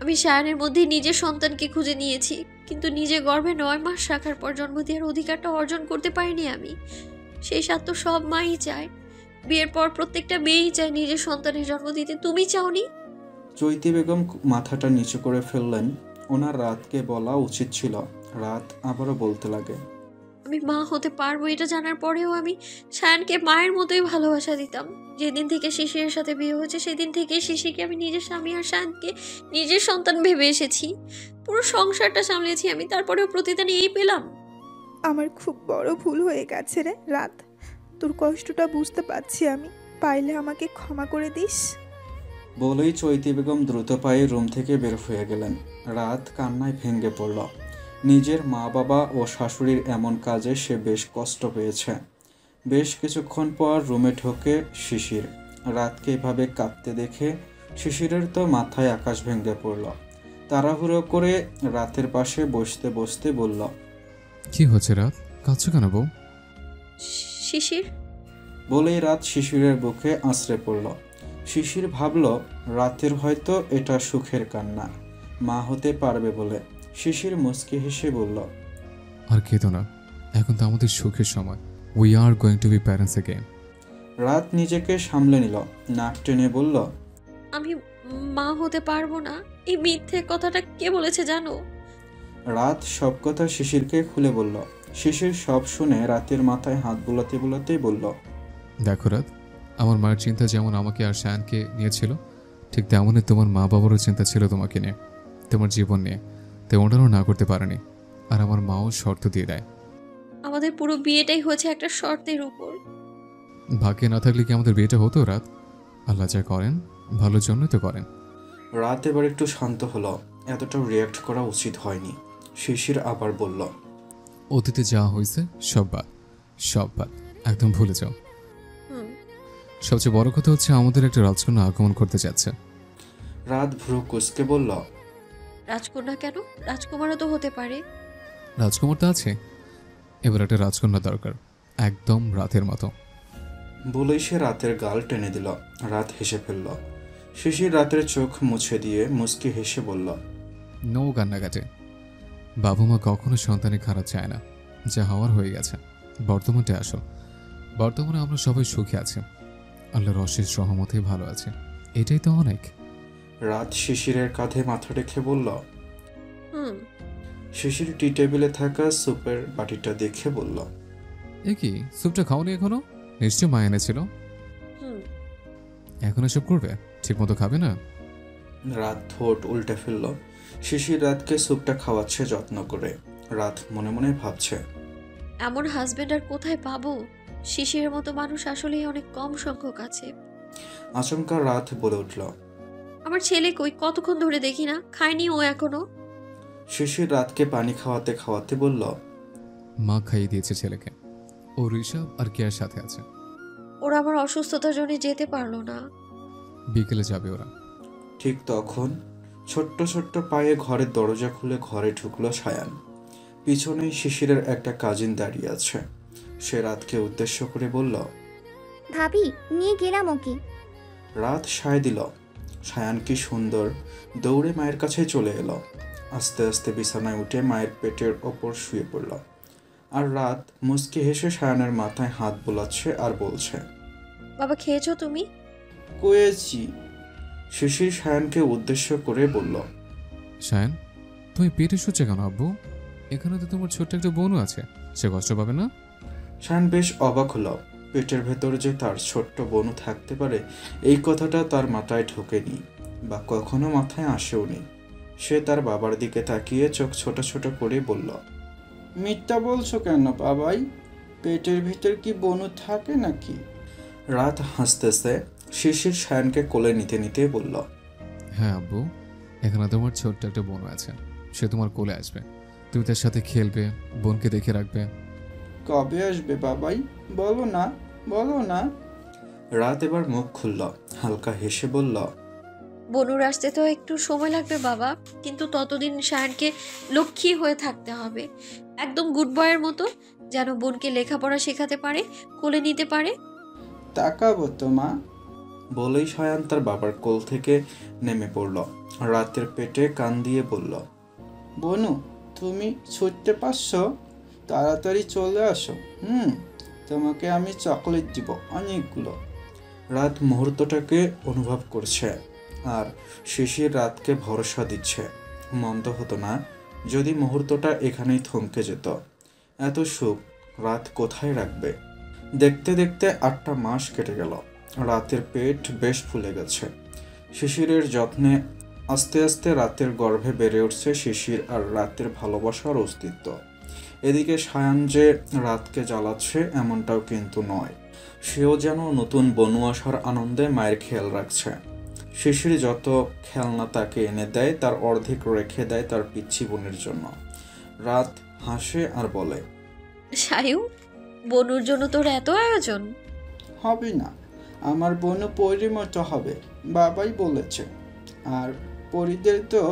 আমি সায়নের মধ্যে নিজের সন্তানকে খুঁজে নিয়েছি, কিন্তু নিজে গর্ভে 9 মাস রাখার পর জন্ম দেওয়ার অধিকারটা অর্জন করতে পারিনি আমি। সেই স্বাদ তো সব মাই চায়। বিয়ের পর প্রত্যেকটা মেয়েই চায় নিজের সন্তানের জন্ম দিতে, তুমি চাওনি?
চৈতি বেগম মাথাটা নিচু করে ফেললেন। ওনার রাতকে বলা উচিত ছিল। রাত আবারও বলতে লাগে।
আমি মা হতে পারবো এটা জানার পরেও আমি সায়নকে মায়ের মতোই ভালোবাসা দিতাম। যেদিন থেকে শিশিরের সাথে বিয়ে হয়েছে সেদিন থেকে শিশিরকে আমি নিজের স্বামী আর সায়নকে নিজের সন্তান ভেবে এসেছি। পুরো সংসারটা সামলেছি আমি, তারপরেও প্রতিদান এই পেলাম।
আমার খুব বড় ভুল হয়ে গেছে রে রাত, তোর কষ্টটা বুঝতে পারছি আমি। পাইলে আমাকে ক্ষমা করে দিস।
বলেই চৈতি বেগম দ্রুত পায়ে রুম থেকে বের হয়ে গেলেন। রাত কান্নায় ভেঙে পড়ল। নিজের মা বাবা ও শাশুড়ির এমন কাজে সে বেশ কষ্ট পেয়েছে। বেশ কিছুক্ষণ পর রুমে ঢোকে শিশির। রাতকে এভাবে কাঁদতে দেখে শিশিরের তো মাথায় আকাশ ভেঙে পড়ল। তাড়াহুড়ো করে রাতের পাশে বসতে বসতে বলল।
কি হচ্ছে রাত, কাঁদছো কেন বউ?
শিশির?
বলেই রাত শিশিরের বুকে আঁচড়ে পড়ল। শিশির ভাবল রাতের হয়তো এটা সুখের কান্না, মা হতে পারবে বলে। শিশির মুচকি হেসে বলল।
আর কেঁদো না, এখন তো আমাদের সুখের সময়। We are going to be parents again.
রাত নিজেকে সামলে নিল, নাক টেনে বলল।
আমি মা হতে পারবো না, এই মিথ্যে কথাটা কে বলেছে জানো?
রাত সব কথা শিশিরকে খুলে বলল। শিশির সব শুনে রাতের মাথায় হাত বুলাতে বুলাতেই বলল।
দেখো রাত, আমার মায়ের চিন্তা যেমন আমাকে আর শায়ানকে নিয়েছিল, ঠিক তেমনই তোমার মা বাবারও চিন্তা ছিল তোমাকে নিয়ে, তোমার জীবন নিয়ে। তেমনটাও না করতে পারেনি। আর আমার মাও শর্ত দিয়ে দেয়।
আমাদের পুরো বিয়েটাই হয়েছে একটা শর্তের উপর।
ভাগ্যে না থাকলে কি আমাদের বিয়েটা হতো রাত? আল্লাহ যা করেন ভালোর জন্যই তো করেন।
রাত এবার একটু শান্ত হলো। এতটাও রিয়াক্ট করা উচিত হয়নি। শিশির আবার বলল।
অতীতে যা হয়েছে সব বাদ, সব বাদ, একদম ভুলে যাও। সবচেয়ে বড় কথা হচ্ছে আমাদের একটা রাজকন্যা আগমন করতে যাচ্ছে।
রাত ভ্রু কুঁচকে বলল।
রাজকন্যা কেন? রাজকুমারও তো হতে পারে।
রাজকুমার তো আছে, এবার একটা রাজকন্যা দরকার, একদম রাতের মতো।
বলেই সে রাতের গাল টেনে দিল। রাত হেসে ফেলল। শিশির রাতের চোখ মুছে দিয়ে মুচকি হেসে বলল।
নো কান্নাকাটে। বাবা মা কখনো সন্তানের খারাপ চায় না, যা হওয়ার হয়ে গেছে। বর্তমানটা আসো। বর্তমানে আমরা সবাই সুখে আছি, আল্লাহর অশেষ রহমতে ভালো আছে, এটাই তো অনেক।
রাত শিশিরের কাঁধে মাথা রেখে বলল। শিশির টি টেবিলে থাকা স্যুপের বাটিটা দেখে বলল।
এ কি, স্যুপটা খাওনি এখনো? নিশ্চয় মা এনেছিল। এখন এসব করবে? ঠিক মতো খাবে না?
রাত ঠোঁট উল্টে ফেলল। শিশির রাতকে স্যুপটা খাওয়াচ্ছে যত্ন করে। রাত মনে মনে ভাবছে,
এমন হাজবেন্ড আর কোথায় পাবো? শিশিরের মতো মানুষ আসলেই অনেক কম সংখ্যক আছে।
আচমকা রাত বলে উঠল।
আমার ছেলে কই, কতক্ষণ ধরে দেখি না, খায়নি ও এখনো।
শিশির রাতকে পানি খাওয়াতে খাওয়াতে বলল।
মা খাইয়ে দিয়েছে ছেলেকে, ও ঋষভ আর কেয়ার সাথে আছে।
ওরা আমার অসুস্থতার জন্য যেতে পারলো না।
বিকেলে যাবে ওরা।
ঠিক তখন ছোট্ট ছোট্ট পায়ে ঘরের দরজা খুলে ঘরে ঢুকলো সায়ান। পিছনেই শিশিরের একটা কাজিন দাঁড়িয়ে আছে। সে রাতকে উদ্দেশ্য করে বলল।
ভাবি, নিয়ে গেলাম ওকে।
রাত সায় দিল। সায়ান কি সুন্দর দৌড়ে মায়ের কাছে চলে এলো। আস্তে আস্তে বিছানায় উঠে মায়ের পেটের ওপর শুয়ে পড়ল। আর রাত মুচকি হেসে সায়ানের মাথায় হাত বোলাচ্ছে আর বলছে।
বাবা খেয়েছো তুমি?
কয়েছি। শিশির সায়ানকে উদ্দেশ্য করে বলল।
সায়ান, তুমি পেটে শুচ্ছে কেন আব্বু? এখানে তো তোমার ছোট্ট একটা বোনও আছে, সে কষ্ট পাবে না?
সায়ান বেশ অবাক হলো। পেটের ভেতর যে তার ছোট্ট বোনও থাকতে পারে এই কথাটা তার মাথায় ঢোকেনি বা কখনো মাথায় আসেওনি। সে তার বাবার দিকে তাকিয়ে চোখ ছোট ছোট করে বলল। মিথ্যা বলছো কেন বাবাই? পেটের ভিতর কি বোনও থাকে নাকি? রাত হাসতেছে। শিশির সায়ানকে কোলে নিতে নিতে বলল।
হ্যাঁ আব্বু, এখানে তোমার ছোট্ট একটা বোন আছে, সে তোমার কোলে আসবে, তুমি তার সাথে খেলবে, বোনকে দেখে রাখবে।
কবে আসবে বাবাই? বলো না, বলো না। রাত এবার মুখ খুলল, হালকা হেসে বলল,
বনুর আসতে তো একটু সময় লাগবে বাবা, কিন্তু ততদিন শায়ানকে লক্ষ্মী হয়ে থাকতে হবে, একদম গুড বয়ের মতো, যেন বোনকে লেখাপড়া শেখাতে পারে, কোলে নিতে পারে।
তাকাবো তো মা। বলেই সায়ান তার বাবার কোল থেকে নেমে পড়ল। রাতের পেটে কান দিয়ে বলল, বনু তুমি ছুটতে পারছো? তাড়াতাড়ি চলে আসো। তোমাকে আমি চকলেট দিব অনেকগুলো। রাত মুহূর্তটাকে অনুভব করছে, আর শিশির রাতকে ভরসা দিচ্ছে। মন্দ হতো না যদি মুহূর্তটা এখানেই থমকে যেত। এত সুখ রাত কোথায় রাখবে? দেখতে দেখতে 8টা মাস কেটে গেল। রাতের পেট বেশ ফুলে গেছে। শিশিরের যত্নে আস্তে আস্তে রাতের গর্ভে বেড়ে উঠছে শিশির আর রাতের ভালোবাসার অস্তিত্ব। এদিকে সায়ান যে রাতকে জ্বালাচ্ছে এমনটাও কিন্তু নয়, সেও যেন নতুন বনু আসার আনন্দে মায়ের খেয়াল রাখছে। শিশির যত খেলনা তাকে এনে দেয় তার অর্ধেক রেখে দেয় তার পিচ্ছি বোনের জন্য। রাত হাসে আর বলে,
সায়ু, বনুর জন্য তোর এত আয়োজন?
হবে না, আমার বোনও পরীর মতো হবে, বাবাই বলেছে। আর পরীদের তো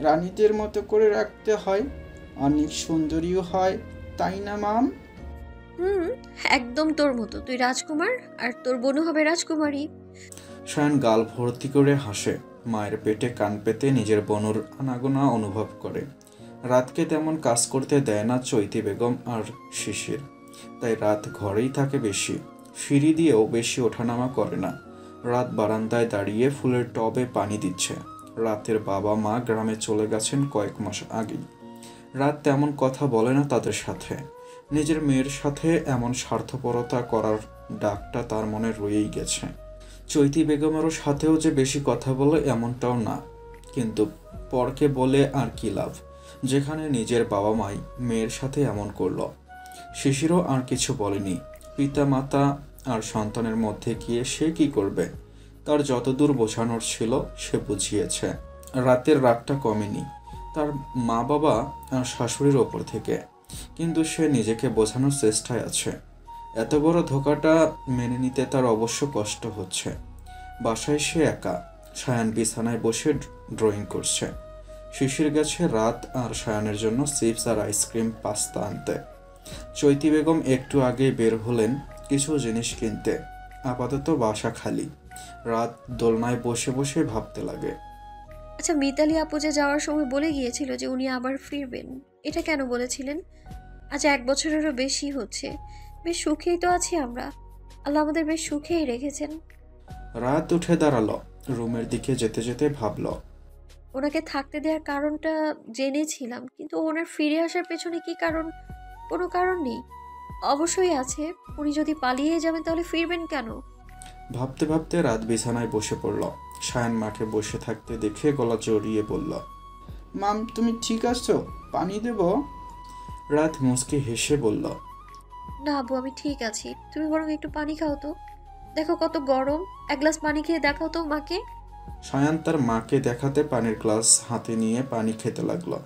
রানীদের মতো করে রাখতে হয়, অনেক সুন্দরীও হয়, তাই না মাম?
একদম তোর মতো, তুই রাজকুমার আর তোর বনু হবে রাজকুমারী।
শায়ান গাল ভর্তি করে হাসে, মায়ের পেটে কান পেতে নিজের বনুর আনাগোনা অনুভব করে। রাতকে তেমন কাজ করতে দেয় না চৈতি বেগম আর শিশির, তাই রাত ঘরেই থাকে বেশি, সিঁড়ি দিয়েও বেশি ওঠানামা করে না। রাত বারান্দায় দাঁড়িয়ে ফুলের টবে পানি দিচ্ছে। রাতের বাবা মা গ্রামে চলে গেছেন কয়েক মাস আগেই। রাত তেমন কথা বলে না তাদের সাথে। নিজের মেয়ের সাথে এমন স্বার্থপরতা করার ডাকটা তার মনে রয়েই গেছে। চৈতি বেগমেরও সাথেও যে বেশি কথা বলে এমনটাও না, কিন্তু পরকে বলে আর কি লাভ, যেখানে নিজের বাবা মাই মেয়ের সাথে এমন করলো। শিশিরও আর কিছু বলেনি। পিতা মাতা আর সন্তানের মধ্যে গিয়ে সে কি করবে? তার যতদূর বোঝানোর ছিল সে বুঝিয়েছে। রাতের রাগটা কমেনি তার মা বাবা আর শাশুড়ির ওপর থেকে, কিন্তু সে নিজেকে বোঝানোর চেষ্টায় আছে। এত বড় ধোঁকাটা মেনে নিতে তার অবশ্য কষ্ট হচ্ছে। বাসায় সে একা। সায়ান বিছানায় বসে ড্রয়িং করছে। শিশির গেছে রাত আর সায়ানের জন্য চিপস আর আইসক্রিম পাস্তা আনতে। চৈতি বেগম একটু আগেই বের হলেন কিছু জিনিস কিনতে। আপাতত বাসা খালি। রাত দোলনায় বসে বসে ভাবতে লাগে।
আচ্ছা, মিতালি আপু যে যাওয়ার সময় বলে গিয়েছিল যে উনি আবার ফিরবেন, এটা কেন বলেছিলেন? আজ 1 বছরেরও বেশি হচ্ছে, বেশ সুখেই তো আছি আমরা, আল্লাহ আমাদের বেশ সুখেই রেখেছেন।
রাত উঠে দাঁড়ালো, রুমের দিকে যেতে যেতে ভাবল,
ওনাকে থাকতে দেওয়ার কারণটা জেনেছিলাম, কিন্তু ওনার ফিরে আসার পেছনে কি কারণ? কোনো কারণ নেই। অবশ্যই আছে, উনি যদি পালিয়ে যাবেন তাহলে ফিরবেন কেন?
ভাবতে ভাবতে রাত বিছানায় বসে পড়ল। সায়ান মাকে বসে থাকতে দেখে গলা জড়িয়ে বলল, মাম তুমি ঠিক আছো? পানি দেব? রাত মুচকি হেসে বলল,
না আবু, আমি ঠিক আছি, তুমি বরং একটু পানি খাও তো, দেখো কত গরম, 1 গ্লাস পানি খেয়ে দেখাও তো মাকে।
সায়ান তার মাকে দেখাতে পানির গ্লাস হাতে নিয়ে পানি খেতে লাগলো।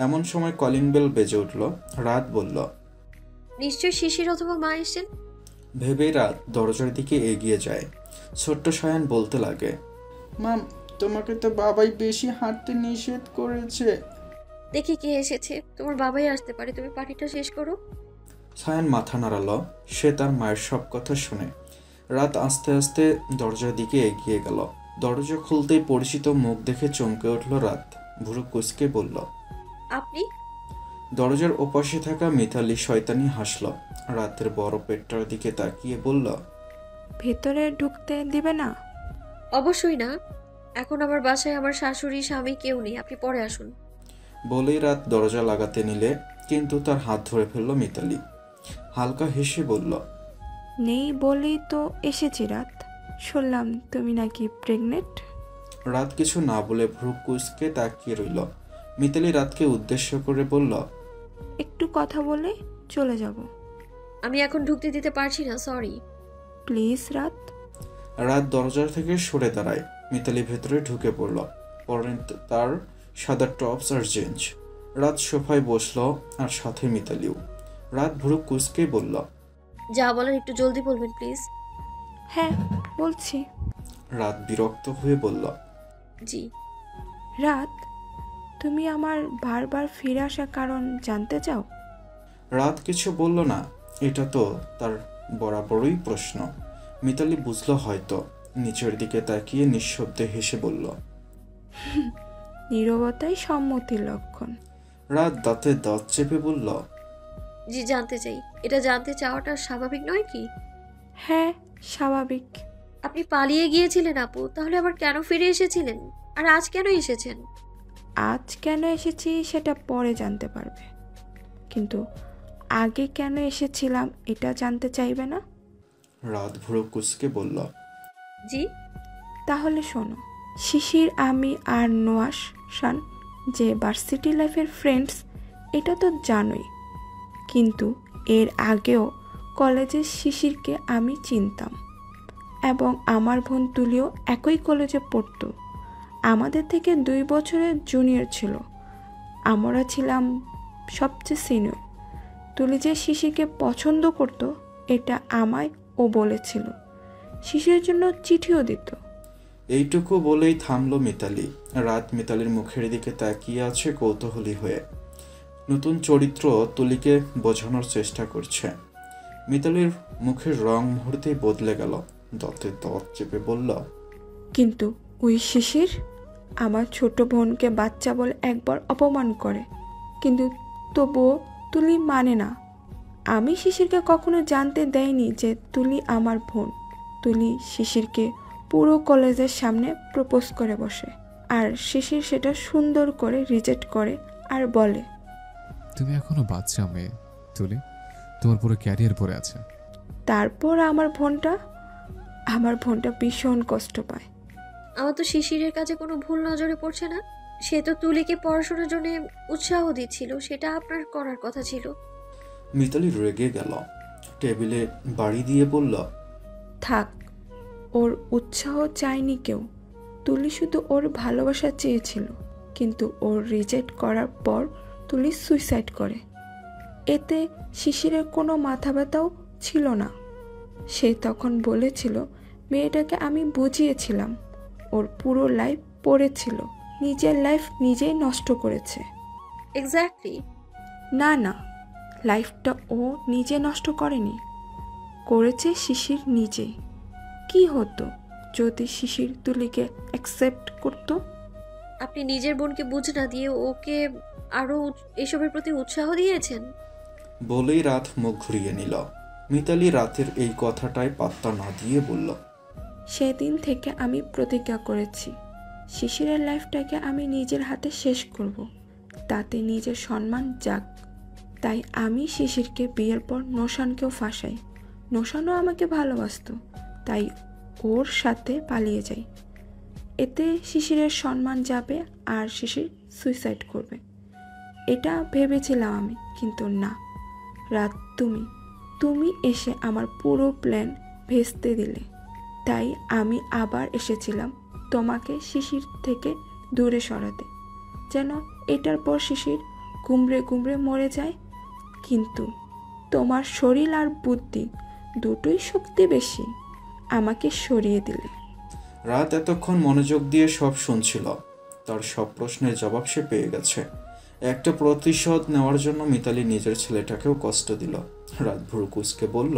এমন সময় কলিং বেল বেজে উঠল। রাত বলল,
নিশ্চয়ই শিশির অথবা মা এসেছেন।
ভেবেই রাত দরজার দিকে এগিয়ে যায়। ছোট্ট সায়ান বলতে লাগে, মাম তোমাকে তো বাবাই বেশি হাঁটতে নিষেধ করেছে।
দেখি কে এসেছে, তোমার বাবাই আসতে পারে, তুমি পানিটা শেষ করো।
সায়ান মাথা নাড়ালো। সে তার মায়ের সব কথা শুনে। রাত আস্তে আস্তে দরজার দিকে এগিয়ে গেল। দরজা খুলতেই পরিচিত মুখ দেখে চমকে উঠল রাত। ভুরু কুঁচকে বলল,
আপনি?
দরজার ওপাশে থাকা মিতালি শয়তানি হাসল। রাতের বড় পেটটার দিকে তাকিয়ে বলল,
ভেতরে ঢুকতে দিবে না?
অবশ্যই না, এখন আমার বাসায় আমার শাশুড়ি স্বামী কেউ নেই, আপনি পরে আসুন।
বলেই রাত দরজা লাগাতে নিলে, কিন্তু তার হাত ধরে ফেলল মিতালি। হালকা হেসে বলল,
নেই বলেই তো এসেছি রাত। শুনলাম তুমি নাকি প্রেগনেন্ট।
রাত কিছু না বলে ভ্রু কুঁচকে তাকিয়ে রইল। মিতালি রাতকে উদ্দেশ্য করে বলল,
একটু কথা বলে চলে যাব।
আমি এখন ঢুকতে দিতে পারছি না, সরি।
প্লিজ রাত।
রাত দরজা থেকে সরে দাঁড়ায়। মিতালি ভেতরে ঢুকে পড়ল। পরেন তার সাদা টপস আর জিন্স। রাত সোফায় বসলো আর সাথে মিতালিও। রাত ভুরু কুঁচকে বলল,
যা বলার একটু জলদি বলবেন প্লিজ।
হ্যাঁ বলছি।
রাত বিরক্ত হয়ে বলল,
জি।
রাত, তুমি আমার বারবার ফিরে আসার কারণ জানতে চাও?
রাত কিছু বলল না। এটা তো তার বরাবরই প্রশ্ন। মিতালি বুঝলো হয়তো। নিচের দিকে তাকিয়ে নিঃশব্দে হেসে বলল,
নীরবতাই সম্মতির লক্ষণ।
রাত দাঁতে দাঁত চেপে বলল,
জি জানতে চাই। এটা জানতে চাওয়াটা স্বাভাবিক নয় কি?
হ্যাঁ স্বাভাবিক।
আপনি পালিয়ে গিয়েছিলেন আপু, তাহলে আবার কেন ফিরে এসেছিলেন? আর আজ কেন এসেছেন?
আজ কেন এসেছি সেটা পরে জানতে পারবে, কিন্তু আগে কেন এসেছিলাম এটা জানতে চাইবে না?
রাত ভুরু কুঁচকে বলল,
জি।
তাহলে শোনো, শিশির, আমি আর নোয়াস শান যে ভার্সিটি লাইফের ফ্রেন্ডস এটা তো জানোই, কিন্তু এর আগেও কলেজের শিশিরকে আমি চিনতাম এবং আমার বোন তুলিও একই কলেজে পড়তো। আমাদের থেকে 2 বছরের জুনিয়র ছিল। আমরা ছিলাম সবচেয়ে সিনিয়র। তুলি যে শিশিরকে পছন্দ করতো এটা আমায় ও বলেছিল। শিশিরের জন্য চিঠিও দিত।
এইটুকু বলেই থামলো মিতালি। রাত মিতালির মুখের দিকে তাকিয়ে আছে কৌতূহলী হয়ে। নতুন চরিত্র তুলিকে বোঝানোর চেষ্টা করছে। মিতালির মুখের রং মুহূর্তেই বদলে গেল। দাঁতে দাঁত চেপে বলল,
কিন্তু ওই শিশির আমার ছোট বোনকে বাচ্চা বলে একবার অপমান করে, কিন্তু তবুও তুলি মানে না। আমি শিশিরকে কখনো জানতে দেয়নি যে তুলি আমার বোন। তুলি শিশিরকে পুরো কলেজের সামনে প্রপোজ করে বসে, আর শিশির সেটা সুন্দর করে রিজেক্ট করে আর বলে,
তুমি এখনো বাচ্চা মেয়ে তুলি, তোমার পুরো ক্যারিয়ার পড়ে আছে।
তারপর আমার বোনটা ভীষণ কষ্ট পায়।
আমার তো শিশিরের কাছে কোনো ভুল নজরে পড়ছে না। সে তো তুলিকে পড়াশোনার জন্য উৎসাহ দিচ্ছিল, সেটা আপনার করার কথা ছিল।
মিতালি রেগে গেল। টেবিলে বাড়ি দিয়ে বলল,
থাক, ওর উৎসাহ চায়নি কেউ। তুলি শুধু ওর ভালোবাসা চেয়েছিল, কিন্তু ওর রিজেক্ট করার পর তুলি সুইসাইড করে। এতে শিশিরের কোনো মাথা ব্যথাও ছিল না। সে তখন বলেছিল মেয়েটাকে আমি বুঝিয়েছিলাম, ওর পুরো লাইফ পড়েছিল, নিজের লাইফ নিজেই নষ্ট করেছে।
এক্স্যাক্টলি।
না, লাইফটা ও নিজে নষ্ট করেনি, করেছে শিশির নিজে। কি হতো যদি শিশির তুলিকে অ্যাকসেপ্ট করতো?
আপনি নিজের বোনকে বুঝ না দিয়ে ওকে আরো এসবের প্রতি উৎসাহ দিয়েছেন।
বলেই রাত মুখ ঘুরিয়ে নিল। মিতালি রাতের এই কথাটায় পাত্তা না দিয়ে বলল,
সেদিন থেকে আমি প্রতিজ্ঞা করেছি, শিশিরের লাইফটাকে আমি নিজের হাতে শেষ করব, তাতে নিজের সম্মান যাক। তাই আমি শিশিরকে বিয়ের পর নোশানকেও ফাঁসাই। নোশানও আমাকে ভালোবাসতো, তাই ওর সাথে পালিয়ে যাই। এতে শিশিরের সম্মান যাবে আর শিশির সুইসাইড করবে, এটা ভেবেছিলাম আমি। কিন্তু না, রাত, তুমি এসে আমার পুরো প্ল্যান ভেস্তে দিলে। তাই আমি আবার এসেছিলাম তোমাকে শিশির থেকে দূরে সরাতে, যেন এটার পর শিশির গুমড়ে গুমড়ে মরে যায়। কিন্তু তোমার শরীর আর বুদ্ধি দুটোই শক্তি বেশি, আমাকে সরিয়ে দিলে।
রাত এতক্ষণ মনোযোগ দিয়ে সব শুনছিল। তার সব প্রশ্নের জবাব সে পেয়ে গেছে। একটা প্রতিশোধ নেওয়ার জন্য মিতালি নিজের ছেলেটাকেও কষ্ট দিল। রাত ভুরু কুঁচকে বলল,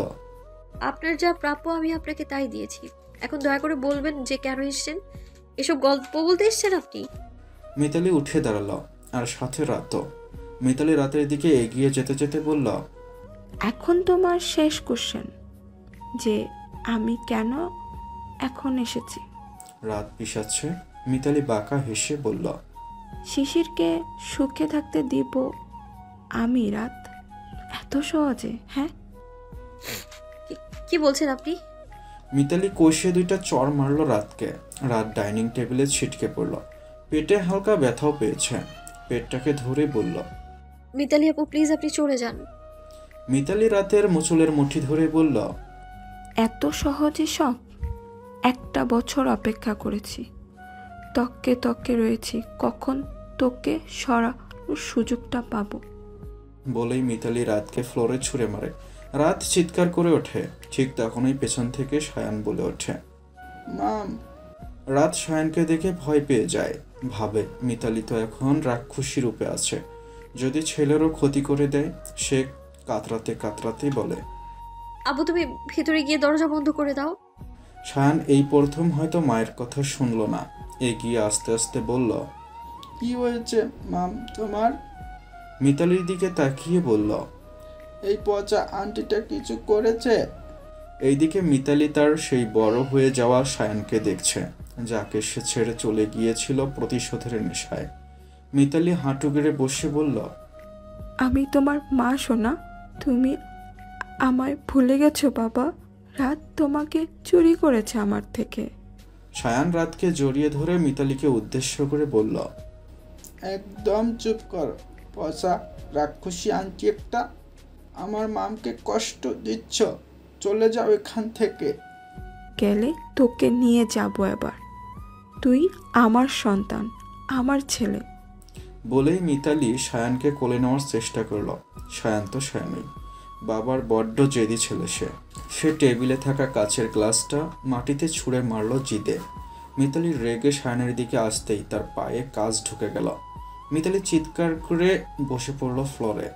আপনার যা প্রাপ্য আমি আপনাকে তাই দিয়েছি। এখন দয়া করে বলবেন যে কেন এসেছেন? এসব গল্প বলতে এসেছেন আপনি?
মিতালি উঠে দাঁড়ালো, আর সাথে রাতও। মিতালি রাতের দিকে এগিয়ে যেতে যেতে বলল,
এখন তোমার শেষ কোশ্চেন, যে আমি কেন এখন এসেছি।
রাত পিছাচ্ছে। মিতালি বাঁকা হেসে বলল,
শিশিরকে সুখে থাকতে দিব আমি, রাত। এত সহজে? হ্যাঁ,
কি বলছেন আপনি?
মিতালি কষে দুইটা চড় মারল রাতকে। রাত ডাইনিং টেবিলে ছিটকে পড়ল। পেটে হালকা ব্যথাও পেয়েছে। পেটটাকে ধরে বলল,
মিতালি আপু প্লিজ আপনি চলে যান।
মিতালি রাতের মুচুলের মুঠি ধরে বলল,
এত সহজে সব? 1 বছর অপেক্ষা করেছি,
তককে তককে রয়েছি, কখন তোকে সরানোর সুযোগটা পাবো।
বলেই মিতালি রাতকে ফ্লোরে ছুঁড়ে মারে। রাত চিৎকার করে ওঠে। ঠিক তখনই পেছন থেকে সায়ান বলে ওঠে, মাম। রাত সায়ানকে দেখে ভয় পেয়ে যায়। ভাবে মিতালি তো এখন রাক্ষসী রূপে আছে, যদি ছেলেরও ক্ষতি করে দেয়। সে কাতরাতে কাতরাতেই বলে,
আবু তুমি ভেতরে গিয়ে দরজা বন্ধ করে দাও।
সায়ান এই প্রথম হয়তো মায়ের কথা শুনলো না। এগিয়ে আস্তে আস্তে বলল, কি হয়েছে মাম তোমার? মিতালির দিকে তাকিয়ে বলল, এই পচা আন্টিটা কিছু করেছে। এইদিকে মিতালি তার সেই বড় হয়ে যাওয়া সায়ানকে দেখছে, যাকে সে ছেড়ে চলে গিয়েছিল প্রতিশোধের নেশায়। মিতালি হাঁটু গেড়ে বসে বলল,
আমি তোমার মা সোনা, তুমি আমায় ভুলে গেছো বাবা? রাত তোমাকে চুরি করেছে আমার থেকে।
সায়ান রাতকে জড়িয়ে ধরে মিতালিকে উদ্দেশ্য করে বলল, একদম চুপ কর পচা রাক্ষসী আন্টি একটা। আমার মামকে কষ্ট দিচ্ছ, চলে যাও এখান থেকে।
গেলে তোকে নিয়ে যাব এবার, তুই আমার সন্তান, আমার ছেলে।
বলেই মিতালি সায়ানকে কোলে নেওয়ার চেষ্টা করল। সায়ান তো সায়ানই, বাবার বড্ড জেদি ছেলে সে টেবিলে থাকা কাচের গ্লাসটা মাটিতে ছুঁড়ে মারল জিদে। মিতালি রেগে সায়ানের দিকে আসতেই তার পায়ে কাজ ঢুকে গেল। মিতালি চিৎকার করে বসে পড়ল ফ্লোরে।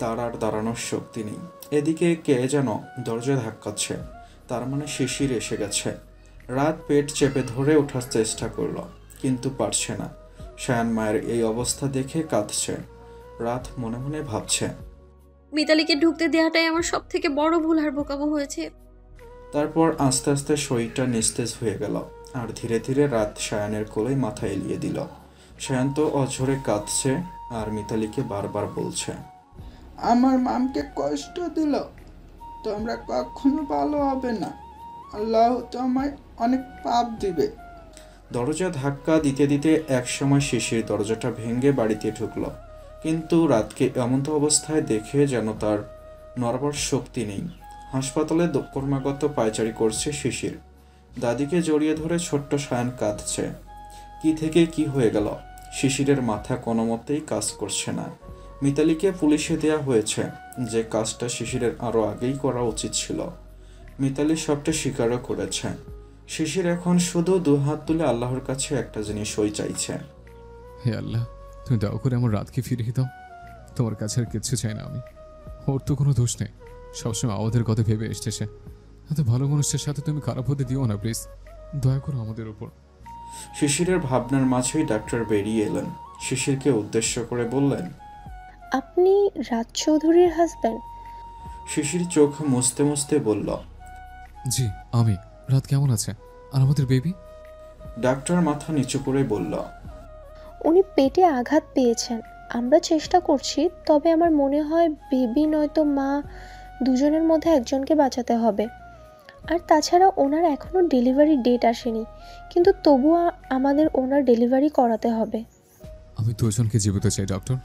তার আর দাঁড়ানোর শক্তি নেই। এদিকে কে যেন দরজা ধাক্কাচ্ছে, তার মানে শিশির এসে গেছে। রাত পেট চেপে ধরে ওঠার চেষ্টা করলো, কিন্তু পারছে না। সায়ান মায়ের এই অবস্থা দেখে কাঁদছে। রাত মনে মনে ভাবছে,
মিতালিকে ঢুকতে দেওয়াটাই আমার সব থেকে বড় ভুল আর বোকামো হয়েছে।
তারপর আস্তে আস্তে শরীরটা নিস্তেজ হয়ে গেল, আর ধীরে ধীরে রাত সায়ানের কোলে মাথা এলিয়ে দিল। সায়ান তো অঝরে কাঁদছে আর মিতালিকে বারবার বলছে, আমার মামকে কষ্ট দিল, তোমরা কখনো ভালো হবে না, আল্লাহ তোমায় অনেক পাপ দিবে। দরজা ধাক্কা দিতে দিতে একসময় শিশির দরজাটা ভেঙে বাড়িতে ঢুকলো, কিন্তু রাতকে এমন তো অবস্থায় দেখে যেন তার নড়বার শক্তি নেই। হাসপাতালে ক্রমাগত পায়চারি করছে শিশির। দাদিকে জড়িয়ে ধরে ছোট্ট সায়ান কাঁদছে। কি থেকে কি হয়ে গেল, শিশিরের মাথা কোনো মতেই কাজ করছে না। মিতালিকে পুলিশে দেয়া হয়েছে, যে কাজটা শিশিরের আরও আগেই করা উচিত ছিল। মিতালি সবটা স্বীকারও করেছে। শিশির এখন শুধু দুহাত তুলে আল্লাহর কাছে একটা জিনিস ওই চাইছে,
হে আল্লাহ, তুমি দাও করে আমার রাতকে ফিরিয়ে দাও। তোমার কাছে আর কিচ্ছু চাই না আমি। ওর তো কোনো দোষ নেই, সবসময় আমাদের কথা ভেবে এসছে সে। এত ভালো মানুষের সাথে তুমি খারাপ হতে দিও না প্লিজ, দয়া করো আমাদের উপর।
শিশিরের ভাবনার মাঝেই ডাক্তার বেরিয়ে এলেন। শিশিরকে উদ্দেশ্য করে বললেন,
আপনি রাজ চৌধুরীর হাজব্যান্ড?
শিশির চোখ মুছতে মুছতে বলল,
জি আমি। রাত কেমন আছে আর আমাদের বেবি?
ডাক্তার মাথা নিচু করে বলল,
উনি পেটে আঘাত পেয়েছেন, আমরা চেষ্টা করছি, তবে আমার মনে হয় বেবি নয়তো মা, দুজনের মধ্যে একজনকে বাঁচাতে হবে। আর তাছাড়া ওনার এখনও ডেলিভারি ডেট আসেনি, কিন্তু তবুও আমাদের ওনার ডেলিভারি করাতে হবে।
আমি দুজনকে জীবিত চাই ডক্টর,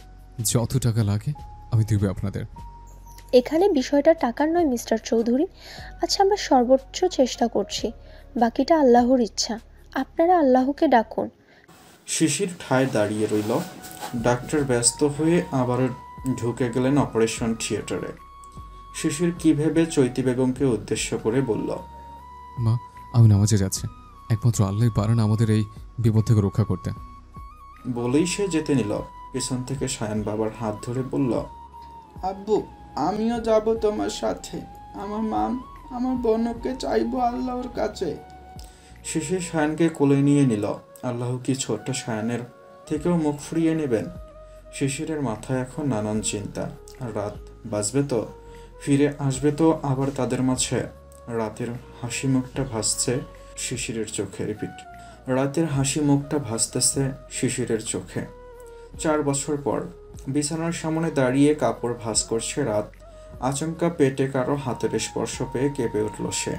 যত টাকা লাগে আমি দিব আপনাদের।
এখানে বিষয়টা টাকার নয় মিস্টার চৌধুরী। আচ্ছা, আমরা সর্বোচ্চ চেষ্টা করছি, বাকিটা আল্লাহর ইচ্ছা। আপনারা আল্লাহকে ডাকুন।
শিশির ঠায় দাঁড়িয়ে রইল। ডাক্তার ব্যস্ত হয়ে আবারও ঢুকে গেলেন অপারেশন থিয়েটারে। শিশির কি ভেবে চৈতি বেগমকে উদ্দেশ্য করে বলল,
মা আমি নামাজে যাচ্ছি, একমাত্র আল্লাহই পারেন আমাদের এই বিপদ থেকে রক্ষা করতে।
বলেই সে যেতে নিল। পেছন থেকে সায়ান বাবার হাত ধরে বলল, আব্বু আমিও যাব তোমার সাথে, আমার মাম আমার বোনকে চাইবো আল্লাহর কাছে। শিশির সায়ানকে কোলে নিয়ে নিল। আল্লাহ কি ছোট্ট সায়ানের থেকেও মুখ ফুরিয়ে নেবেন? শিশিরের মাথায় এখন নানান চিন্তা। রাত বাঁচবে তো, ফিরে আসবে তো আবার তাদের মাঝে? রাতের হাসি মুখটা ভাসছে শিশিরের চোখে। রিপিট, রাতের হাসি মুখটা ভাসতেছে শিশিরের চোখে। 4 বছর পর বিছানার সামনে দাঁড়িয়ে কাপড় ভাঁজ করছে রাত। আচমকা পেটে কারো হাতের স্পর্শ পেয়ে কেঁপে উঠল সে,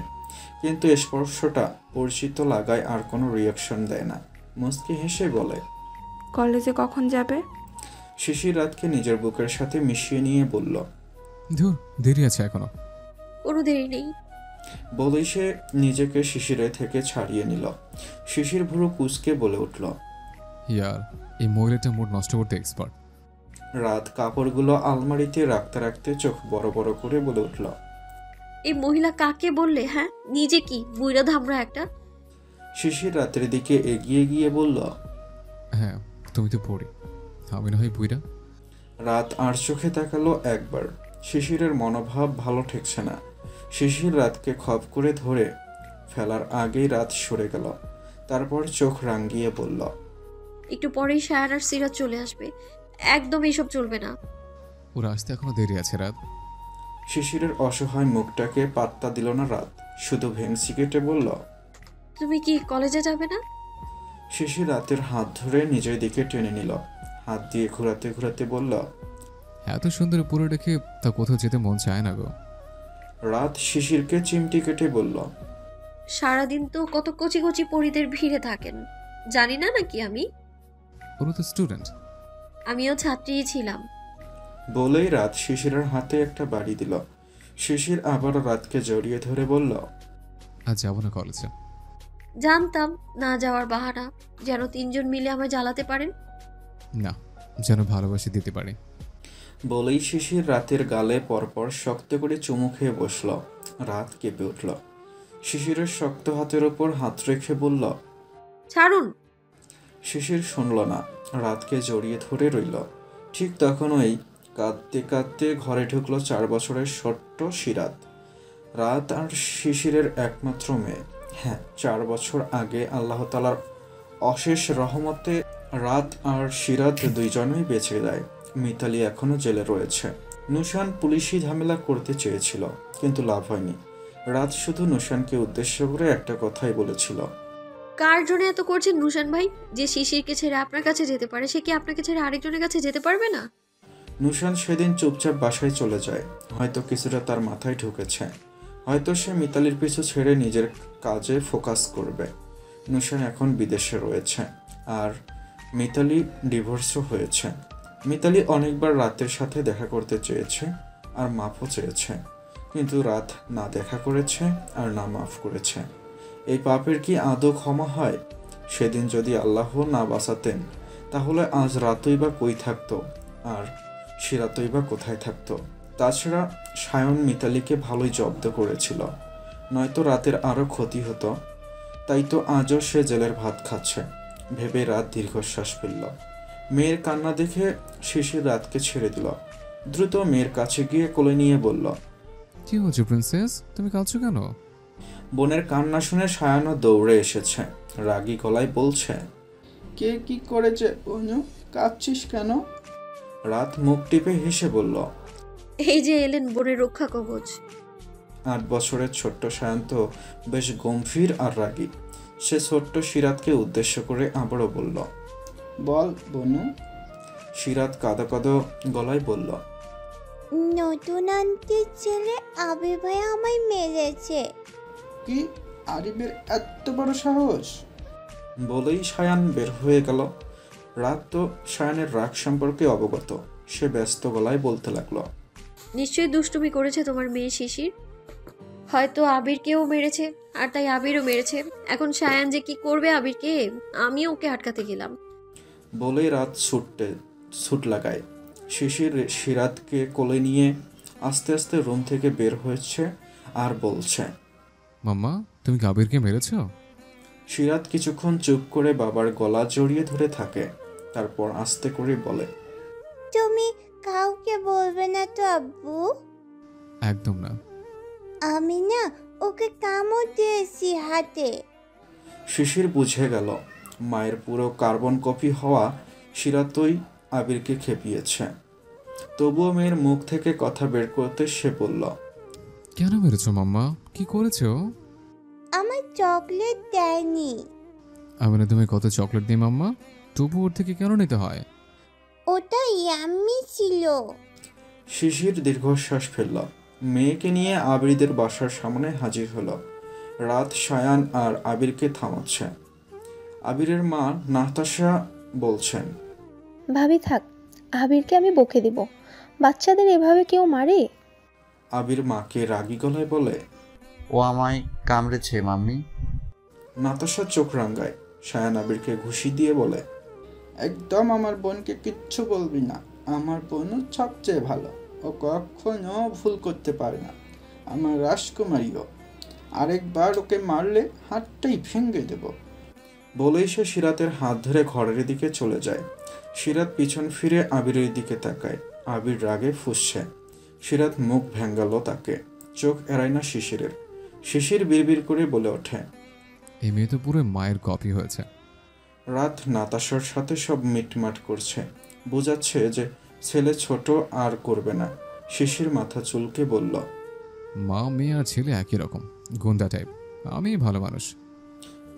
কিন্তু স্পর্শটা পরিচিত লাগায় আর কোনো রিয়াকশন দেয় না। মুচকি হেসে বলে,
কলেজে কখন যাবে?
শিশির রাতকে নিজের বুকের সাথে মিশিয়ে নিয়ে বলল,
ধুর, দেরি আছে এখনো।
কোনো দেরি নেই।
বলেই সে নিজেকে শিশিরে থেকে ছাড়িয়ে নিল। শিশির ভুরু কুঁচকে বলে উঠল,
ইয়ার এই মহিলাটা মুড নষ্ট করতে এক্সপার্ট।
রাত কাপড়গুলো আলমারিতে রাখতে রাখতে চোখ বড় বড় করে বলে উঠল,
এই মহিলা কাকে বললে? হ্যাঁ, নিজে কি বুইড়া ধামরা একটা।
শিশির রাতের দিকে এগিয়ে গিয়ে বলল,
হ্যাঁ তুমি তো পড়ি, আমি না হয় বুইরা।
রাত আর চোখে তাকালো একবার। শিশিরের মনোভাব ভালো ঠেকছে না। শিশির রাতকে খপ করে ধরে ফেলার আগেই রাত সরে গেল। তারপর চোখ রাঙিয়ে বলল,
একটু পরেই শায়ান আর সিরাত চলে আসবে, একদম এসব চলবে না।
ওরা আসতে এখনো দেরি আছে রাত।
শিশিরের অসহায় মুখটাকে পাত্তা দিল না রাত, শুধু ভেংসি কেটে বলল,
তুমি কি কলেজে যাবে না?
শিশির রাতের হাত ধরে নিজের দিকে টেনে নিল, হাত দিয়ে ঘোরাতে ঘোরাতে বলল,
এত সুন্দর পুরো রেখে তা কোথাও যেতে মন চায় না গো।
রাত শিশিরকে চিমটি কেটে বলল,
সারাদিন তো কত কচি কচি পরিদের ভিড়ে থাকেন, জানি না নাকি আমি?
ওরা তো স্টুডেন্ট।
আমিও ছাত্রীই ছিলাম।
বলেই রাত শিশিরের হাতে একটা বাড়ি দিল। শিশির আবারও রাতকে জড়িয়ে ধরে বলল,
আজ যাবো না কলেজে।
জানতাম না যাওয়ার বাহানা, যেন তিনজন মিলে আমায় জ্বালাতে পারেন।
না, যেন ভালোবাসি দিতে পারি।
বলেই শিশির রাতের গালে পরপর শক্ত করে চুমু খেয়ে বসল। রাত কেঁপে উঠল। শিশিরের শক্ত হাতের ওপর হাত রেখে বলল,
ছাড়ুন।
শিশির শুনল না, রাতকে জড়িয়ে ধরে রইল। ঠিক তখনই কাঁদতে কাঁদতে ঘরে ঢুকলো 4 বছরের ছোট্ট সিরাত। রাত আর শিশিরের একমাত্র মেয়ে। হ্যাঁ, 4 বছর আগে আল্লাহ তাআলার অশেষ রহমতে রাত আর সিরাত দুইজনেই বেঁচে যায়। মিতালি এখনো জেলে রয়েছে। নুশান পুলিশি ঝামেলা করতে চেয়েছিল, কিন্তু লাভ হয়নি। রাত শুধু নুশানকে উদ্দেশ্য করে একটা কথাই বলেছিল,
কার জন্য এত করছেন নুশান ভাই? যে শিশিরকে ছেড়ে আপনার কাছে যেতে পারে, সে কি আপনাকে ছেড়ে আরেকজনের কাছে যেতে পারবে না?
নুশান সেদিন চুপচাপ বাসায় চলে যায়। হয়তো কিছুটা তার মাথায় ঢুকেছে, হয়তো সে মিতালির পিছু ছেড়ে নিজের কাজে ফোকাস করবে। নুশান এখন বিদেশে রয়েছে, আর মিতালি ডিভোর্সও হয়েছে। মিতালি অনেকবার রাতের সাথে দেখা করতে চেয়েছে আর মাফও চেয়েছে, কিন্তু রাত না দেখা করেছে আর না মাফ করেছে। এই পাপের কি আদৌ ক্ষমা হয়? সেদিন যদি আল্লাহ না বাঁচাতেন, তাহলে আজ রাতই বা কই থাকতো, আর সিরাতই বা কোথায় থাকতো? তাছাড়া সায়ন মিতালিকে ভালোই জব্দ করেছিল, নয়তো রাতের আরও ক্ষতি হতো। তাই তো আজও সে জেলের ভাত খাচ্ছে। ভেবে রাত দীর্ঘশ্বাস ফেলল। মেয়ের কান্না দেখে শিশির রাতকে ছেড়ে দিল। দ্রুত মেয়ের কাছে গিয়ে কোলে নিয়ে বলল,
কি হচ্ছে প্রিন্সেস, তুমি কাঁদছো কেন?
বোনের কান্না শুনে সায়ানও দৌড়ে এসেছে। রাগী গলায় বলছে,
কে কি করেছে বনু, কাঁদছিস কেন?
রাত মুখ টিপে হেসে বলল,
এই যে এলেন বোনের রক্ষা কবচ।
8 বছরের ছোট্ট সায়ান তো বেশ গম্ভীর আর রাগী। সে ছোট্ট সিরাতকে উদ্দেশ্য করে আবারও বলল,
বল বনু।
সিরাত কাঁদো কাঁদো গলায় বলল,
নতুন আন্টির ছেলে আবির ভাই আমায় মেরেছে।
কি, আরিফের এত বড় সাহস?
বলেই সায়ান বের হয়ে গেল। রাত তো সায়ানের রাগ সম্পর্কে অবগত। সে ব্যস্ত গলায় বলতে লাগলো,
নিশ্চয়ই দুষ্টুমি করেছে তোমার মেয়ে শিশির, হয়তো আবিরকেও মেরেছে, আর তাই আবিরও মেরেছে। এখন সায়ান যে কি করবে আবিরকে, আমি ওকে আটকাতে গেলাম।
বলেই রাত ছুট লাগায়। শিশির সিরাতকে কোলে নিয়ে আস্তে আস্তে রুম থেকে বের হয়েছে আর বলছে,
মাম্মা তুমি গাবিরকে মেরেছ?
সিরাত কিছুক্ষণ চুপ করে বাবার গলা জড়িয়ে ধরে থাকে, তারপর আস্তে করে বলে,
তুমি কাউকে বলবে না তো আব্বু?
একদম না।
আমি না ওকে কামড় দিয়েছি হাতে।
শিশির বুঝে গেল মায়ের পুরো কার্বন কপি হওয়া সিরাতই আবিরকে খেপিয়েছে। তবুও মেয়ের মুখ থেকে কথা বের করতে সে বলল,
কেন মেরেছো মাম্মা, কি করেছো?
আমার চকলেট দেয়নি।
আমি না তুমি কত চকলেট দিই মাম্মা, তবু ওর থেকে কেন নিতে হয়?
ওটা ইয়াম্মি ছিল।
শিশির দীর্ঘশ্বাস ফেলল। মেয়েকে নিয়ে আবিরদের বাসার সামনে হাজির হলো। রাত সায়ান আর আবিরকে থামাচ্ছে। আবিরের মা নাতাশা বলছেন,
ভাবি থাক, আবিরকে আমি বকে দিব। বাচ্চাদের এভাবে কেউ মারে?
আবির মাকে রাগী গলায় বলে,
ও আমায় কামড়েছে মাম্মি।
নাতাশা চোখ রাঙ্গায়। সায়ান আবিরকে ঘুষি দিয়ে বলে,
একদম আমার বোনকে কিচ্ছু বলবি না। আমার বোনও সবচেয়ে ভালো, ও কখনো ভুল করতে পারে না। আমার রাজকুমারীও, আরেকবার ওকে মারলে হাতটাই ভেঙে দেব।
বলেই সে সিরাতের হাত ধরে ঘরের দিকে চলে যায়। সিরাত পিছন ফিরে আবিরের দিকে তাকায়। আবির রাগে ফুঁসছে। সিরাত মুখ ভেঙ্গালো তাকে, চোখ এড়ায় না শিশিরের। শিশির বিড়বিড় করে বলে ওঠে,
এই মেয়ে তো পুরো মায়ের কপি হয়েছে।
রাত নাতাশার সাথে সব মিটমাট করছে, বোঝাচ্ছে যে ছেলে ছোট আর করবে না। শিশির মাথা চুলকে বলল,
মা মেয়ে আর ছেলে একই রকম, গুন্ডা টাইপ। আমি ভালো মানুষ।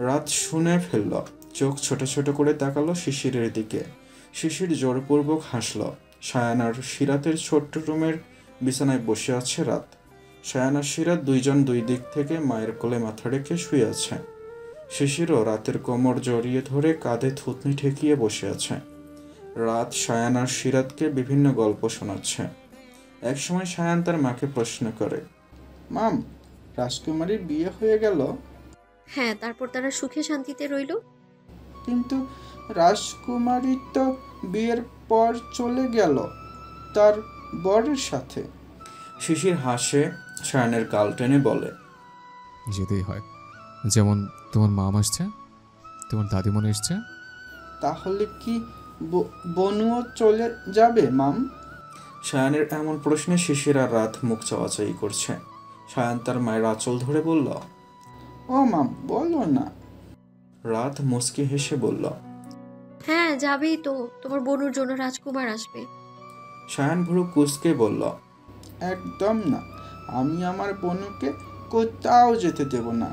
রাত শুনে ফেলল, চোখ ছোট ছোট করে তাকালো শিশিরের দিকে। শিশির জোরপূর্বক হাসল। সায়ান আর সিরাতের ছোট্ট রুমের বিছানায় বসে আছে রাত। সায়ান আর সিরাত দুইজন দুই দিক থেকে মায়ের কোলে মাথা রেখে শুয়ে আছে। শিশিরও রাতের কোমর জড়িয়ে ধরে কাঁধে থুতনি ঠেকিয়ে বসে আছে। রাত সায়ান আর সিরাতকে বিভিন্ন গল্প শোনাচ্ছে। একসময় সায়ান তার মাকে প্রশ্ন করে,
মাম, রাজকুমারীর বিয়ে হয়ে গেল?
হ্যাঁ, তারপর তারা সুখে শান্তিতে রইল।
কিন্তু রাজকুমারী তো বিয়ের পর চলে গেল তার বরের সাথে।
শিশির হাসে, সায়ানের গাল টেনে বলে,
যেতেই হয়। যেমন তোমার মা আসছে, তোমার দাদিমণি এসছে।
তাহলে কি বনুও চলে যাবে মাম?
সায়ানের এমন প্রশ্নে শিশির আর রাত মুখ চাওয়াচাই করছে। সায়ান তার মায়ের আঁচল ধরে বলল,
ও মাম, বলো না।
রাত মুচকি হেসে বলল,
হ্যাঁ, যাবেই তো, তোমার বোনের জন্য রাজকুমার আসবে।
সায়ান ভুরু কুঁচকে বলল,
একদম না, আমি আমার বনুকে কোথাও যেতে দেব না।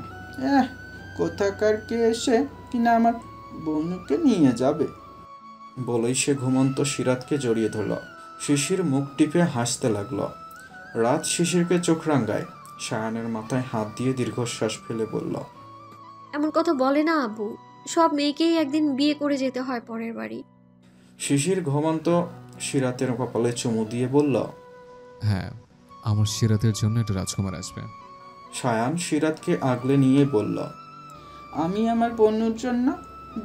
কোথাকার কে এসে কিনা আমার বনুকে নিয়ে যাবে।
বলেই সে ঘুমন্ত সিরাতকে জড়িয়ে ধরল। শিশির মুখ টিপে হাসতে লাগল। রাত শিশিরকে চোখ রাঙ্গায়। সায়ানের মাথায় হাত দিয়ে দীর্ঘশ্বাস ফেলে বলল,
এমন কথা বলে না আব্বু, সব মেয়েকেই একদিন বিয়ে করে যেতে হয় পরের বাড়ি।
শিশির ঘুমন্ত সিরাতের কপালে চুমু দিয়ে বলল,
হ্যাঁ, আমার সিরাতের জন্য একটা রাজকুমার আসবে।
সায়ান সিরাতকে আগলে নিয়ে বলল,
আমি আমার বনুর জন্য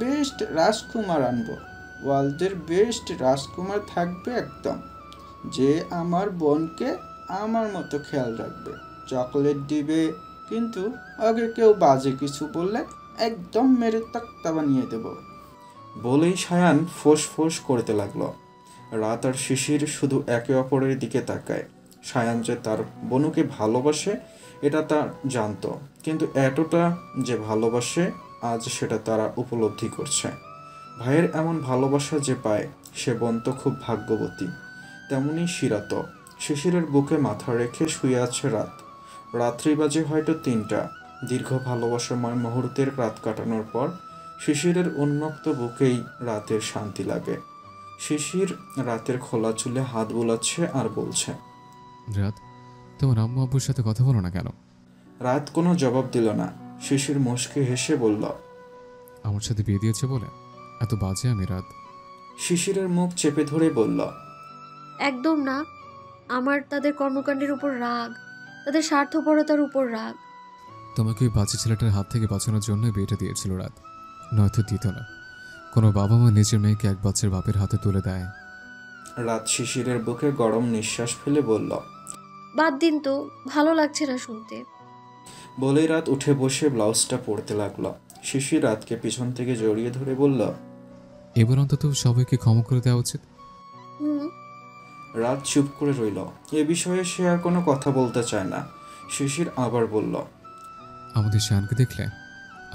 বেস্ট রাজকুমার আনবো। ওয়ার্ল্ডের বেস্ট রাজকুমার থাকবে একদম, যে আমার বোনকে আমার মতো খেয়াল রাখবে, চকলেট দিবে, কিন্তু আগে কেউ বাজে কিছু বললে একদম মেরে তক্তা বানিয়ে দেব।
বলেই সায়ান ফোঁস ফোঁস করতে লাগলো। রাত আর শিশির শুধু একে অপরের দিকে তাকায়। সায়ান যে তার বনুকে ভালোবাসে এটা তা জানতো, কিন্তু এতটা যে ভালোবাসে আজ সেটা তারা উপলব্ধি করছে। ভাইয়ের এমন ভালোবাসা যে পায় সে বোন তো খুব ভাগ্যবতী। তেমনি সিরাত। শিশিরের বুকে মাথা রেখে শুয়ে আছে রাত। রাত্রি বাজে হয়তো 3টা। দীর্ঘ ভালোবাসাময় মুহূর্তের রাত কাটানোর পর শিশিরের উন্মুক্ত বুকেই রাতের শান্তি লাগে। শিশির রাতের খোলা চুলে হাত বুলাচ্ছে আর বলছে,
রাত, তোমার আম্মু আব্বুর সাথে কথা বলো না কেন?
রাত কোনো জবাব দিল না। শিশির মুচকে হেসে বলল,
আমার সাথে বিয়ে দিয়েছে বলে এত বাজে আমি রাত?
শিশিরের মুখ চেপে ধরে বলল,
একদম না, আমার তাদের কর্মকাণ্ডের উপর রাগ, তাদের স্বার্থপরতার উপর রাগ।
তোমাকে ওই বাচ্চা ছেলেটার হাত থেকে বাঁচানোর জন্য বিয়েটা দিয়েছিল রাত, নয়তো দিত না। কোনো বাবা মা নিজের মেয়েকে এক বাচ্চার বাপের হাতে তুলে দেয়?
রাত শিশিরের বুকে গরম নিঃশ্বাস ফেলে বলল,
বাদ দিন তো, ভালো লাগছে না শুনতে।
বলেই রাত উঠে বসে ব্লাউজটা পরতে লাগলো। শিশির রাতকে পিছন থেকে জড়িয়ে ধরে বলল,
এবার অন্তত সবাইকে ক্ষমা করে দেওয়া উচিত।
রাত চুপ করে রইল। এ বিষয়ে সে আর কোনো কথা বলতে চায় না। শিশির আবার বলল,
আমাদের শানকে দেখলে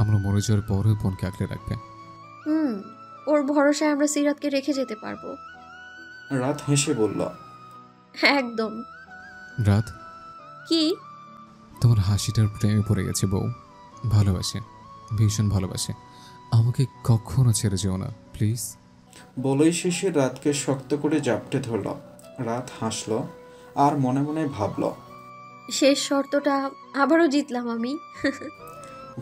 আমরা মরে যাওয়ার পরও বোনকে আঁকড়ে রাখবে।
ওর ভরসায় আমরা সিরাতকে রেখে যেতে পারবো।
রাত হেসে বলল,
একদম।
রাত,
কি?
তোমার হাসিটার প্রেমে পড়ে গেছে বউ। ভালোবাসে, ভীষণ ভালোবাসে। আমাকে কখনো ছেড়ে যেও না প্লিজ।
বলেই শিশির রাতকে শক্ত করে জাপটে ধরল। রাত হাসল আর মনে মনে ভাবল,
শেষ শর্তটা আবারও জিতলাম আমি।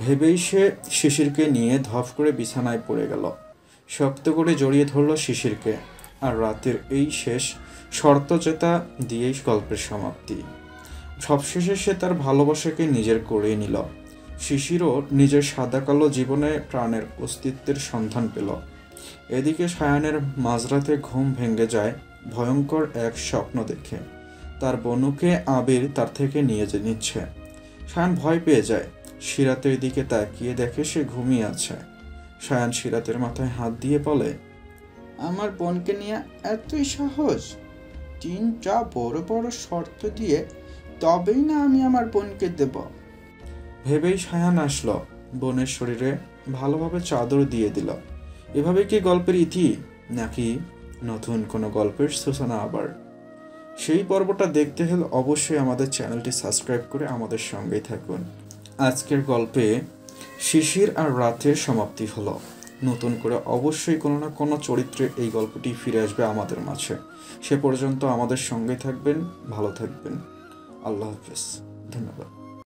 ভেবেই সে শিশিরকে নিয়ে ধপ করে বিছানায় পড়ে গেল। শক্ত করে জড়িয়ে ধরল শিশিরকে। আর রাতের এই শেষ শর্ত জেতা দিয়েই গল্পের সমাপ্তি। সবশেষে সে তার ভালোবাসাকে নিজের করেই নিল। শিশিরও নিজের সাদা কালো জীবনে প্রাণের অস্তিত্বের সন্ধান পেল। এদিকে সায়ানের মাঝরাতে ঘুম ভেঙে যায় ভয়ঙ্কর এক স্বপ্ন দেখে। তার বনুকে আবির তার থেকে নিয়ে নিচ্ছে। সায়ান ভয় পেয়ে যায়। সিরাতের দিকে তাকিয়ে দেখে সে ঘুমিয়ে আছে। সায়ান সিরাতের মাথায় হাত দিয়ে বলে,
আমার বোনকে নিয়ে এতই সাহস? 3টা বড় বড় শর্ত দিয়ে তবেই না আমি আমার বোনকে দেব।
ভেবেই সায়ান আসলো। বোনের শরীরে ভালোভাবে চাদর দিয়ে দিল। এভাবে কি গল্পের ইতি, নাকি নতুন কোনো গল্পের সূচনা আবার? সেই পর্বটা দেখতে হলে অবশ্যই আমাদের চ্যানেলটি সাবস্ক্রাইব করে আমাদের সঙ্গেই থাকুন। আজকের গল্পে শিশির আর রাতের সমাপ্তি হলো। নতুন করে অবশ্যই কোনো না কোনো চরিত্রে এই গল্পটি ফিরে আসবে আমাদের মাঝে। সে পর্যন্ত আমাদের সঙ্গেই থাকবেন, ভালো থাকবেন। আল্লাহ হাফেজ, ধন্যবাদ।